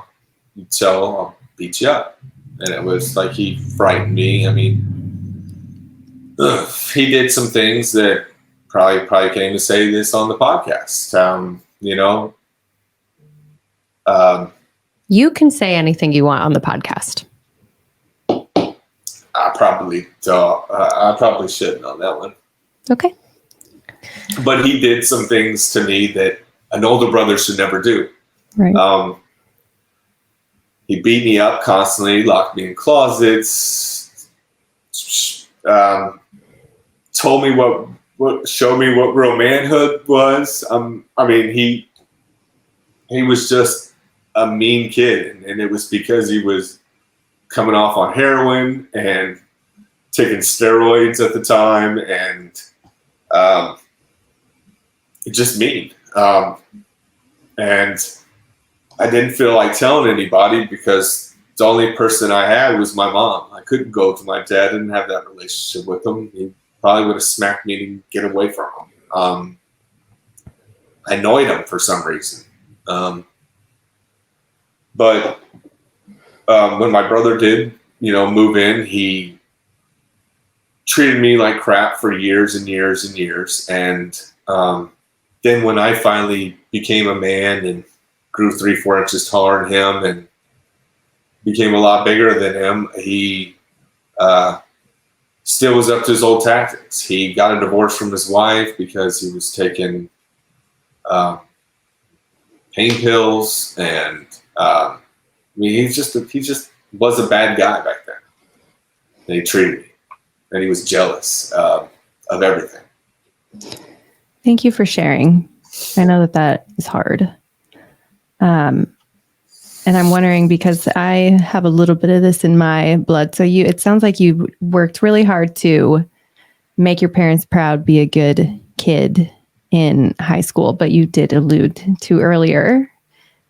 tell I'll beat you up. And it was like he frightened me. I mean, he did some things that probably can't even say this on the podcast. You can say anything you want on the podcast. I probably don't. I probably shouldn't on that one. Okay. But he did some things to me that an older brother should never do. Right. He beat me up constantly, locked me in closets, told me showed me what real manhood was. I mean, he was just a mean kid, and it was because he was coming off on heroin and taking steroids at the time, and just mean. And I didn't feel like telling anybody because the only person I had was my mom. I couldn't go to my dad and have that relationship with him. He probably would have smacked me to get away from him. I annoyed him for some reason. But when my brother did, move in, he treated me like crap for years and years and years. And then when I finally became a man and grew 3-4 inches taller than him and became a lot bigger than him, he still was up to his old tactics. He got a divorce from his wife because he was taking pain pills, and he just was a bad guy back then. And he treated me, and he was jealous of everything. Thank you for sharing. I know that is hard. And I'm wondering, because I have a little bit of this in my blood. So it sounds like you worked really hard to make your parents proud, be a good kid in high school, but you did allude to earlier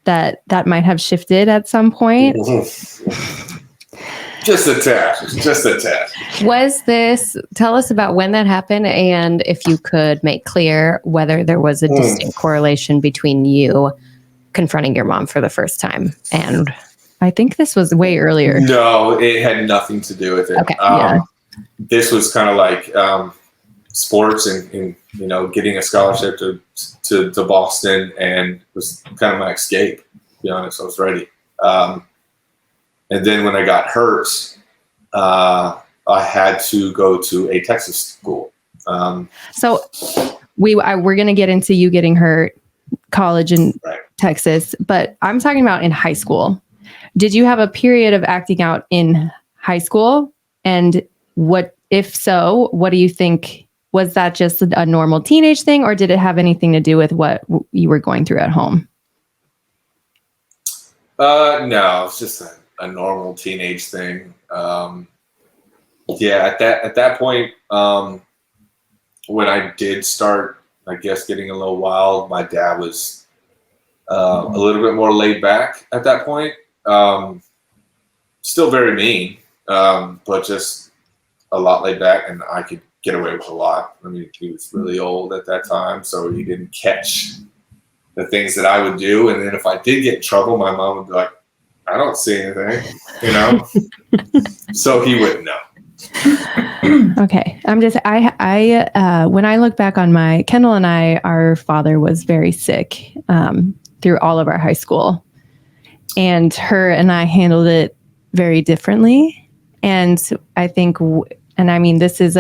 that might have shifted at some point. Just a tad. Tell us about when that happened, and if you could make clear whether there was a distinct correlation between you confronting your mom for the first time. And I think this was way earlier. No, it had nothing to do with it. Okay. This was kind of like sports and getting a scholarship to Boston, and was kind of my escape. To be honest, I was ready. And then when I got hurt, I had to go to a Texas school. So we're going to get into you getting hurt, college in Right. Texas, but I'm talking about in high school. Did you have a period of acting out in high school? And if so, what do you think? Was that just a normal teenage thing, or did it have anything to do with what you were going through at home? No, it's just a normal teenage thing. Yeah, at that point, when I did start, I guess, getting a little wild, my dad was a little bit more laid back at that point. Still very mean, but just a lot laid back, and I could get away with a lot. I mean, he was really old at that time, so he didn't catch the things that I would do. And then if I did get in trouble, my mom would be like, I don't see anything, you know? So he wouldn't know. Okay. I when I look back on Kendall and I, our father was very sick through all of our high school, and her and I handled it very differently. And I think, and I mean, this is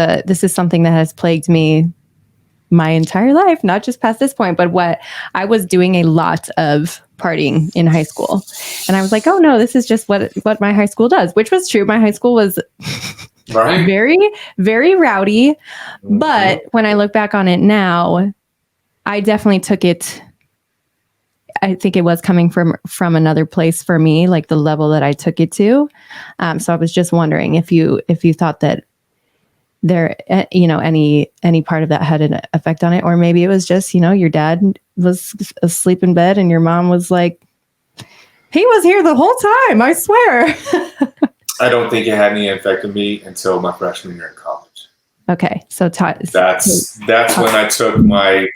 something that has plagued me my entire life, not just past this point, but what I was doing a lot of partying in high school. And I was like, oh no, this is just what my high school does, which was true. My high school was Right. very, very rowdy. But when I look back on it now, I definitely took it. I think it was coming from another place for me, like the level that I took it to. So I was just wondering if you thought that there, any part of that had an effect on it, or maybe it was just, your dad was asleep in bed and your mom was like, he was here the whole time, I swear. I don't think it had any effect on me until my freshman year in college. Okay, so that's when I took my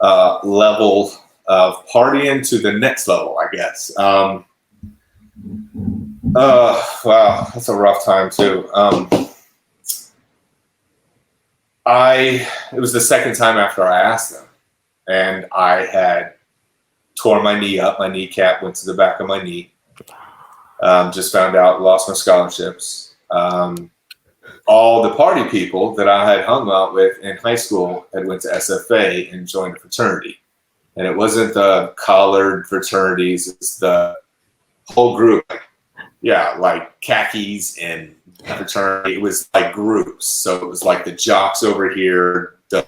level of partying to the next level, I guess. Wow, that's a rough time too. It was the second time after I asked them, and I had tore my knee up. My kneecap went to the back of my knee. Just found out, lost my scholarships. All the party people that I had hung out with in high school had went to SFA and joined a fraternity. And it wasn't the collared fraternities, it's the whole group. Like khakis and fraternity. It was like groups. So it was like the jocks over here, the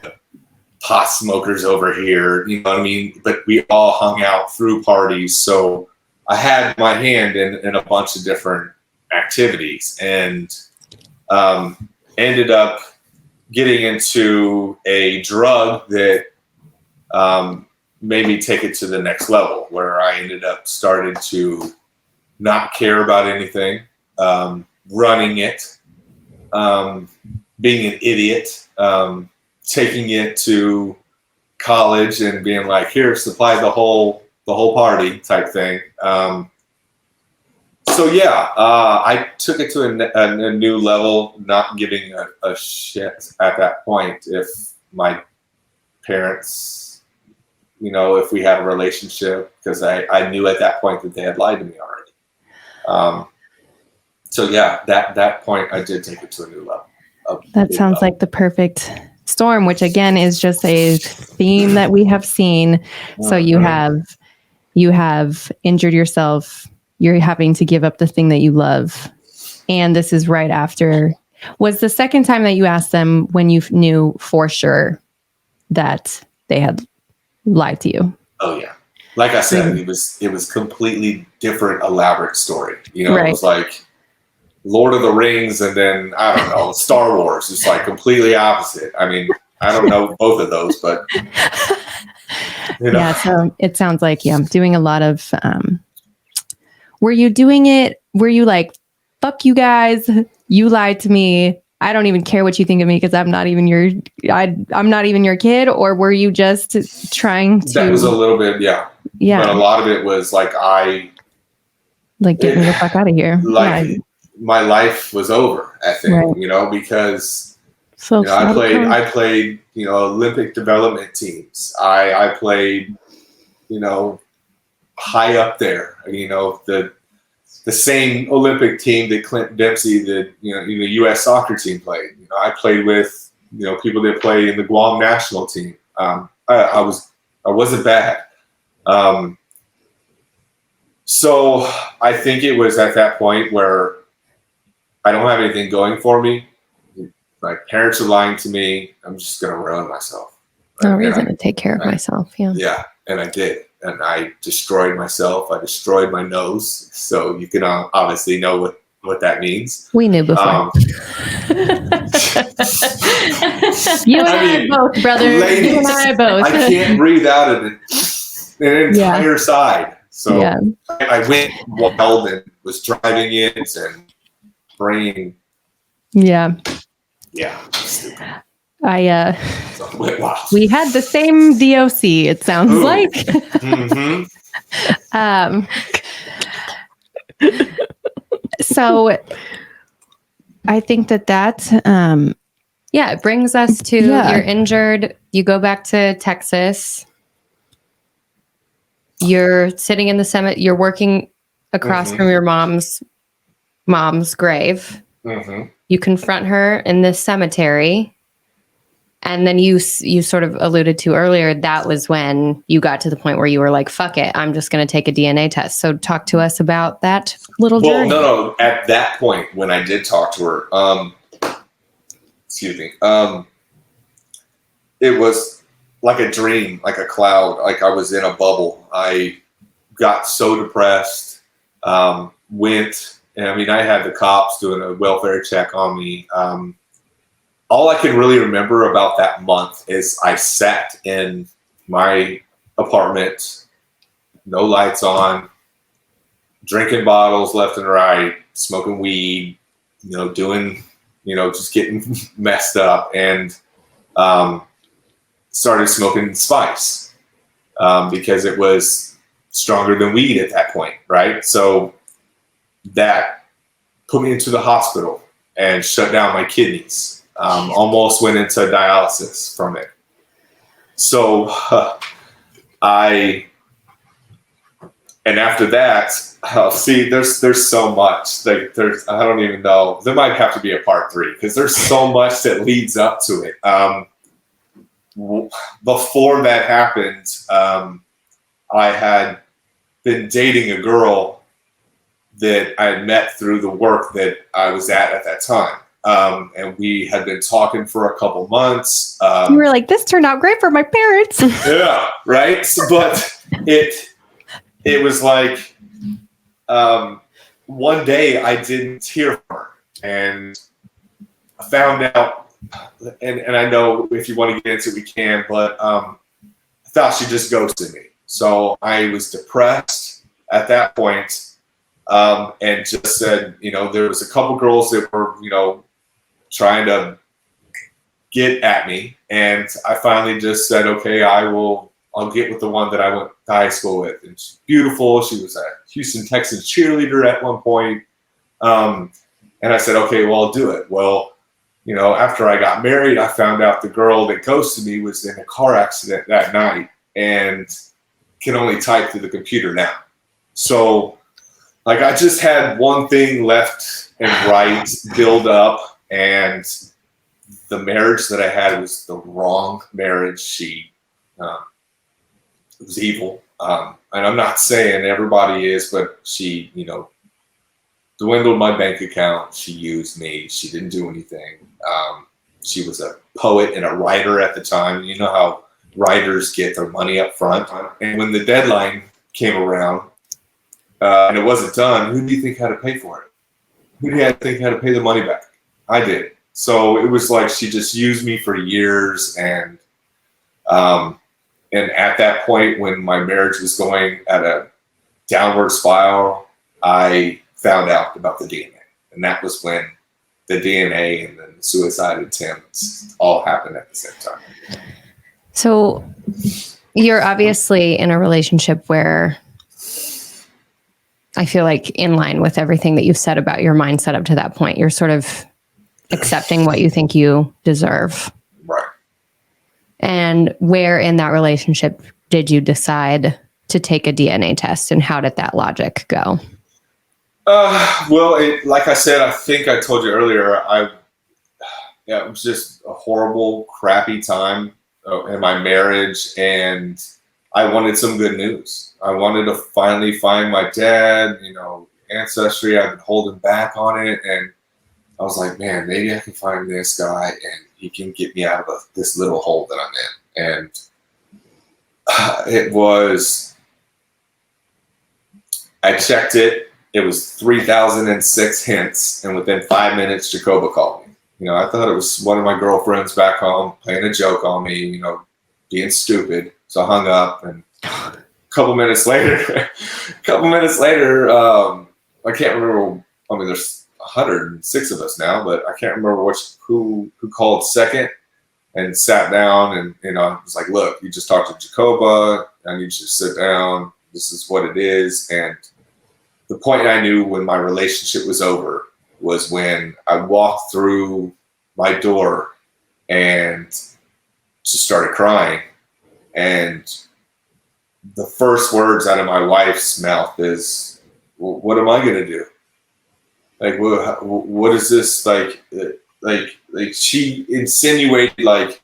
pot smokers over here, you know what I mean? But we all hung out through parties. So I had my hand in a bunch of different activities, and ended up getting into a drug that made me take it to the next level, where I ended up starting to not care about anything, running it, being an idiot, taking it to college and being like, here, supply the whole party type thing. I took it to a new level, not giving a shit at that point if my parents, if we had a relationship, because I knew at that point that they had lied to me already. That point I did take it to a new level. That sounds like the perfect storm, which again is just a theme that we have seen. So you have injured yourself. You're having to give up the thing that you love. And this is right after. Was the second time that you asked them when you knew for sure that they had lied to you? Oh yeah. Like I said, it was completely different, elaborate story. Right. It was like Lord of the Rings and then, I don't know, Star Wars. It's like completely opposite. I mean, I don't know both of those, but Yeah, so it sounds like, I'm doing a lot of, were you like, fuck you guys, you lied to me, I don't even care what you think of me because I'm not even your kid? Or were you just trying to... That was a little bit, yeah. But a lot of it was like, get me the fuck out of here. My life was over, I think, right. Because I played, Olympic development teams. I played, high up there, the the same Olympic team that Clint Dempsey, the U.S. soccer team played. I played with people that play in the Guam national team. I wasn't bad. So I think it was at that point where I don't have anything going for me. My parents are lying to me. I'm just going to ruin myself. No reason to take care of myself. Yeah. Yeah. And I did. And I destroyed myself. I destroyed my nose. So you can obviously know what that means. We knew before. You and I both, brother. Ladies, you and I both. I can't breathe out an entire side. So I went wild and was driving it and brain. Yeah. Yeah. Stupid. Wow. We had the same DOC, it sounds like. Mm-hmm. So I think that it brings us to you're injured. You go back to Texas. You're sitting in the cemetery. You're working across from your mom's grave. Mm-hmm. You confront her in this cemetery. And then you sort of alluded to earlier, that was when you got to the point where you were like, fuck it, I'm just going to take a DNA test. So talk to us about that little journey. No. At that point, when I did talk to her, excuse me, it was like a dream, like a cloud, like I was in a bubble. I got so depressed, I had the cops doing a welfare check on me. All I can really remember about that month is I sat in my apartment, no lights on, drinking bottles left and right, smoking weed, doing, just getting messed up, and started smoking spice because it was stronger than weed at that point, right? So that put me into the hospital and shut down my kidneys. Almost went into dialysis from it. So and after that, there's so much. Like I don't even know. There might have to be a part 3 because there's so much that leads up to it. Before that happened, I had been dating a girl that I had met through the work that I was at that time. And we had been talking for a couple months. You were like, this turned out great for my parents. Yeah, right. But it was like one day I didn't hear from her, and I found out. And I know if you want to get into it, we can. But I thought she just ghosted me, so I was depressed at that point, and just said, there was a couple girls that were, trying to get at me, and I finally just said, okay, I'll get with the one that I went to high school with, and she's beautiful. She was a Houston Texans cheerleader at one point, and I said, okay, well, I'll do it. Well, after I got married, I found out the girl that ghosted me was in a car accident that night and can only type through the computer now. So, like, I just had one thing left and right build up. And the marriage that I had was the wrong marriage. She was evil. And I'm not saying everybody is, but she, dwindled my bank account. She used me. She didn't do anything. She was a poet and a writer at the time. You know how writers get their money up front. And when the deadline came around and it wasn't done, who do you think had to pay for it? Who do you think had to pay the money back? I did. So it was like she just used me for years, and at that point when my marriage was going at a downward spiral, I found out about the DNA, and that was when the DNA and then the suicide attempts all happened at the same time. So you're obviously in a relationship where I feel like, in line with everything that you've said about your mindset up to that point, you're sort of accepting what you think you deserve. Right. And where in that relationship did you decide to take a DNA test, and how did that logic go? Well, like I said, I think I told you earlier, it was just a horrible, crappy time in my marriage, and I wanted some good news. I wanted to finally find my dad. Ancestry, I've been holding back on it, and I was like, man, maybe I can find this guy, and he can get me out of this little hole that I'm in. And I checked it. It was 3,006 hints, and within 5 minutes, Jacoba called me. I thought it was one of my girlfriends back home playing a joke on me, being stupid. So I hung up, and a couple minutes later, I can't remember. I mean, there's 106 of us now, but I can't remember who called second and sat down, and I was like, look, you just talked to Jacoba. I need you to sit down. This is what it is. And the point I knew when my relationship was over was when I walked through my door and just started crying. And the first words out of my wife's mouth is, well, what am I going to do? Like, what is this? Like she insinuated, like,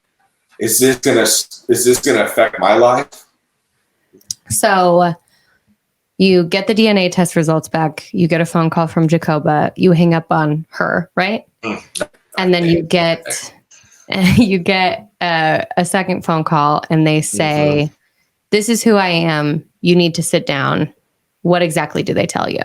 is this gonna affect my life? So you get the DNA test results back. You get a phone call from Jacoba. You hang up on her, right? And then you get a second phone call, and they say, "This is who I am. You need to sit down." What exactly do they tell you?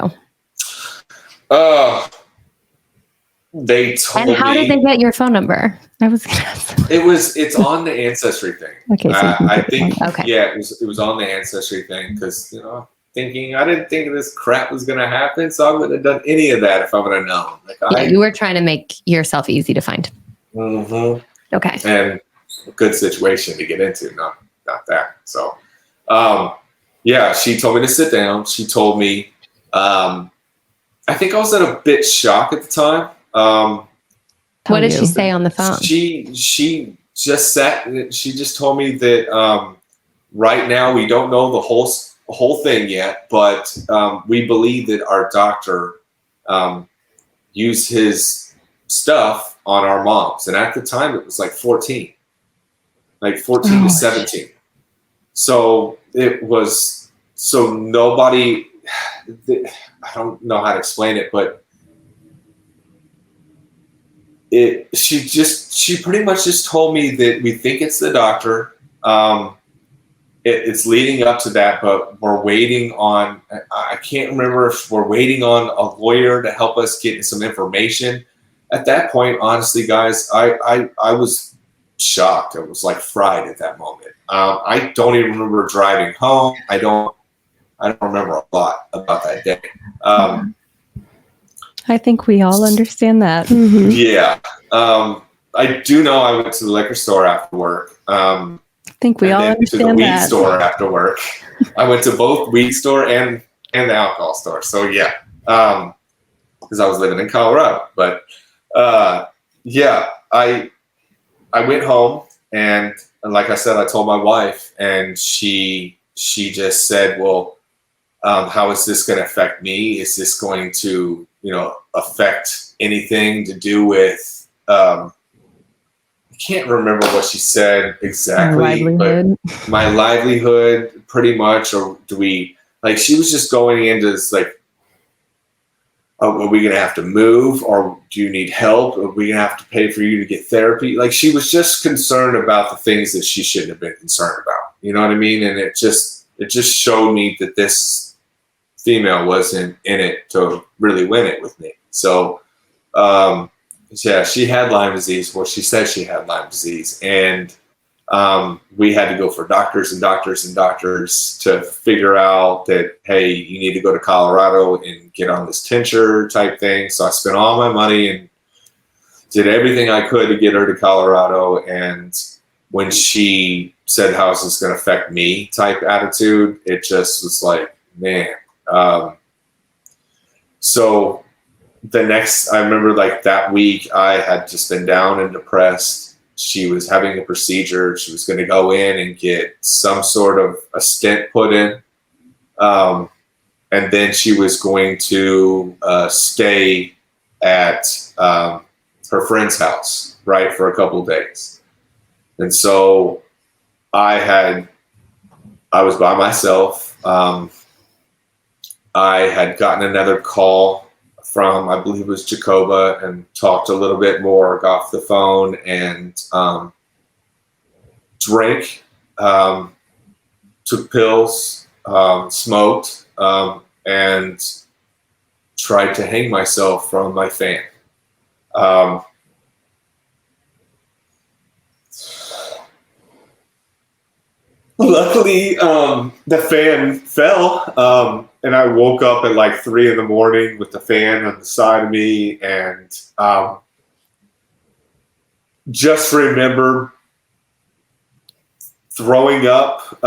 They told me. And how did they get your phone number? I was gonna ask. It's on the Ancestry thing. Okay, so I think. okay. Yeah, it was on the Ancestry thing because I didn't think this crap was gonna happen, so I wouldn't have done any of that if I would have known. You were trying to make yourself easy to find. Mm-hmm. Okay. And a good situation to get into, not that. So, she told me to sit down. She told me. I think I was at a bit shock at the time. What did she say on the phone? She just sat. She just told me that right now we don't know the whole thing yet, but we believe that our doctor used his stuff on our moms, and at the time it was like 14 to 17. So it was nobody. I don't know how to explain it, but she pretty much just told me that we think it's the doctor. It's leading up to that, but we're waiting on, I can't remember if we're waiting on a lawyer to help us get some information. At that point, honestly, guys, I was shocked. I was like fried at that moment. I don't even remember driving home. I don't remember a lot about that day. I think we all understand that. Mm-hmm. Yeah. I do know I went to the liquor store after work. I think we all understand to the weed that. store after work. I went to both weed store and the alcohol store. So yeah, because I was living in Colorado. But I went home, and like I said, I told my wife, and she just said, well, how is this going to affect me? Is this going to, affect anything to do with, I can't remember what she said exactly, but my livelihood pretty much, or do we, she was just going into this, are we going to have to move, or do you need help? Are we going to have to pay for you to get therapy? She was just concerned about the things that she shouldn't have been concerned about. You know what I mean? And it just showed me that this female wasn't in it to really win it with me. So, she had Lyme disease. Well, she said she had Lyme disease, and we had to go for doctors and doctors and doctors to figure out that, hey, you need to go to Colorado and get on this tincture type thing. So I spent all my money and did everything I could to get her to Colorado. And when she said, how is this going to affect me type attitude, it just was like, man. So I remember that week I had just been down and depressed. She was having a procedure. She was going to go in and get some sort of a stent put in. and then she was going to stay at her friend's house, right, for a couple of days. And so I was by myself. I had gotten another call from, I believe it was Jacoba, and talked a little bit more, got off the phone, and drank, took pills, smoked, and tried to hang myself from my fan. Luckily, the fan fell, and I woke up at like 3 a.m. with the fan on the side of me, and just remember throwing up,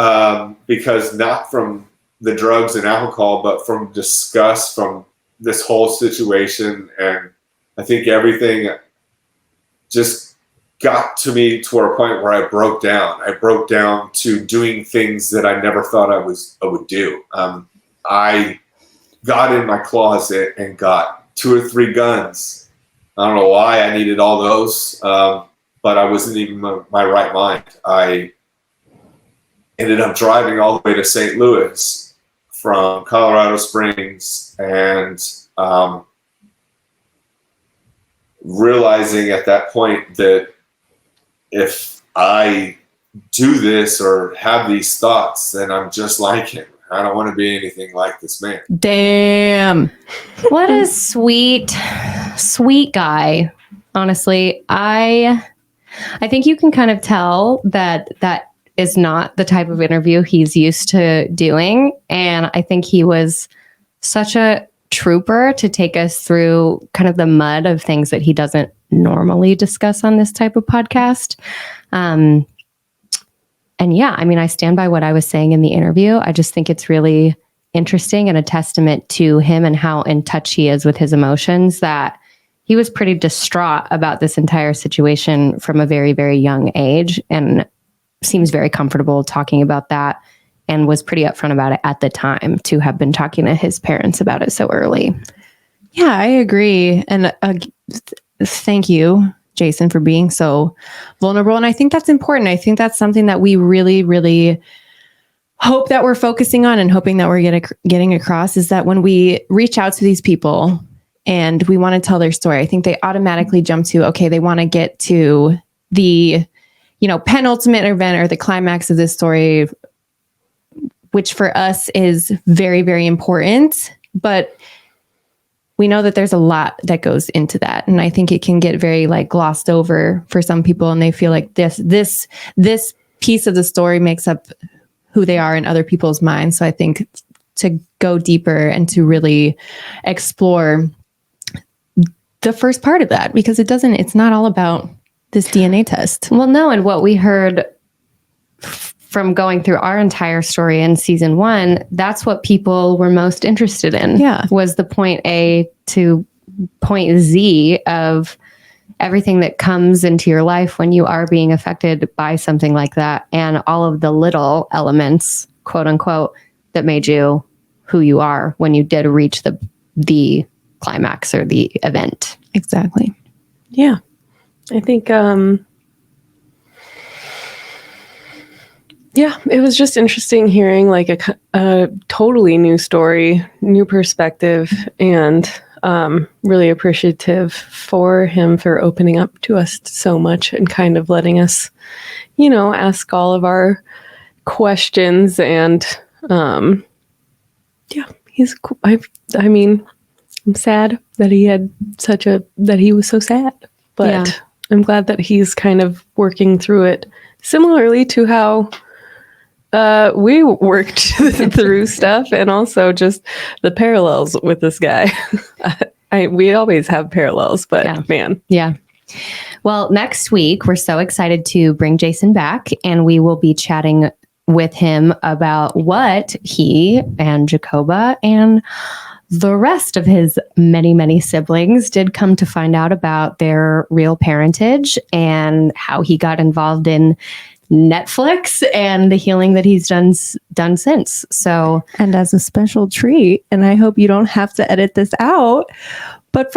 because not from the drugs and alcohol, but from disgust from this whole situation. And I think everything just got to me to a point where I broke down. I broke down to doing things that I never thought I would do. I got in my closet and got 2 or 3 guns. I don't know why I needed all those, but I wasn't even in my right mind. I ended up driving all the way to St. Louis from Colorado Springs, and realizing at that point that if I do this or have these thoughts, then I'm just like him. I don't want to be anything like this man. Damn. What a sweet, sweet guy. Honestly, I think you can kind of tell that is not the type of interview he's used to doing. And I think he was such a trooper to take us through kind of the mud of things that he doesn't normally discuss on this type of podcast. And yeah, I mean, I stand by what I was saying in the interview. I just think it's really interesting and a testament to him and how in touch he is with his emotions, that he was pretty distraught about this entire situation from a very, very young age, and seems very comfortable talking about that, and was pretty upfront about it at the time to have been talking to his parents about it so early. Yeah, I agree. And thank you, Jason, for being so vulnerable. And I think that's important. I think that's something that we really, really hope that we're focusing on and hoping that we're getting across, is that when we reach out to these people and we want to tell their story, I think they automatically jump to, okay, they want to get to the, penultimate event or the climax of this story, which for us is very, very important. But we know that there's a lot that goes into that. And I think it can get very glossed over for some people, and they feel like this piece of the story makes up who they are in other people's minds. So I think to go deeper and to really explore the first part of that, because it's not all about this DNA test. Well, no. And what we heard from going through our entire story in season 1, that's what people were most interested in. Yeah. Was the point A to point Z of everything that comes into your life when you are being affected by something like that, and all of the little elements, quote unquote, that made you who you are when you did reach the climax or the event. Exactly. Yeah. I think, it was just interesting hearing a totally new story, new perspective, and really appreciative for him for opening up to us so much and kind of letting us, ask all of our questions. And he's cool. I mean, I'm sad that he was so sad, but yeah. I'm glad that he's kind of working through it similarly to how we worked through stuff, and also just the parallels with this guy. We always have parallels, but yeah. Man. Yeah. Well, next week, we're so excited to bring Jason back, and we will be chatting with him about what he and Jacoba and the rest of his many, many siblings did come to find out about their real parentage, and how he got involved in Netflix and the healing that he's done since. So, And as a special treat, and I hope you don't have to edit this out, but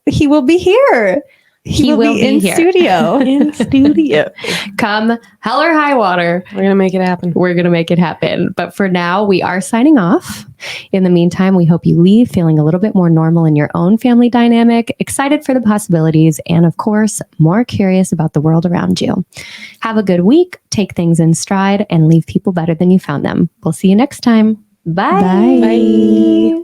he will be here. He will be in here. studio. In studio. Come hell or high water, We're going to make it happen. we're going to make it happen. But for now, we are signing off. In the meantime, we hope you leave feeling a little bit more normal in your own family dynamic, excited for the possibilities, and of course, more curious about the world around you. Have a good week, take things in stride, and leave people better than you found them. We'll see you next time. Bye. Bye. Bye.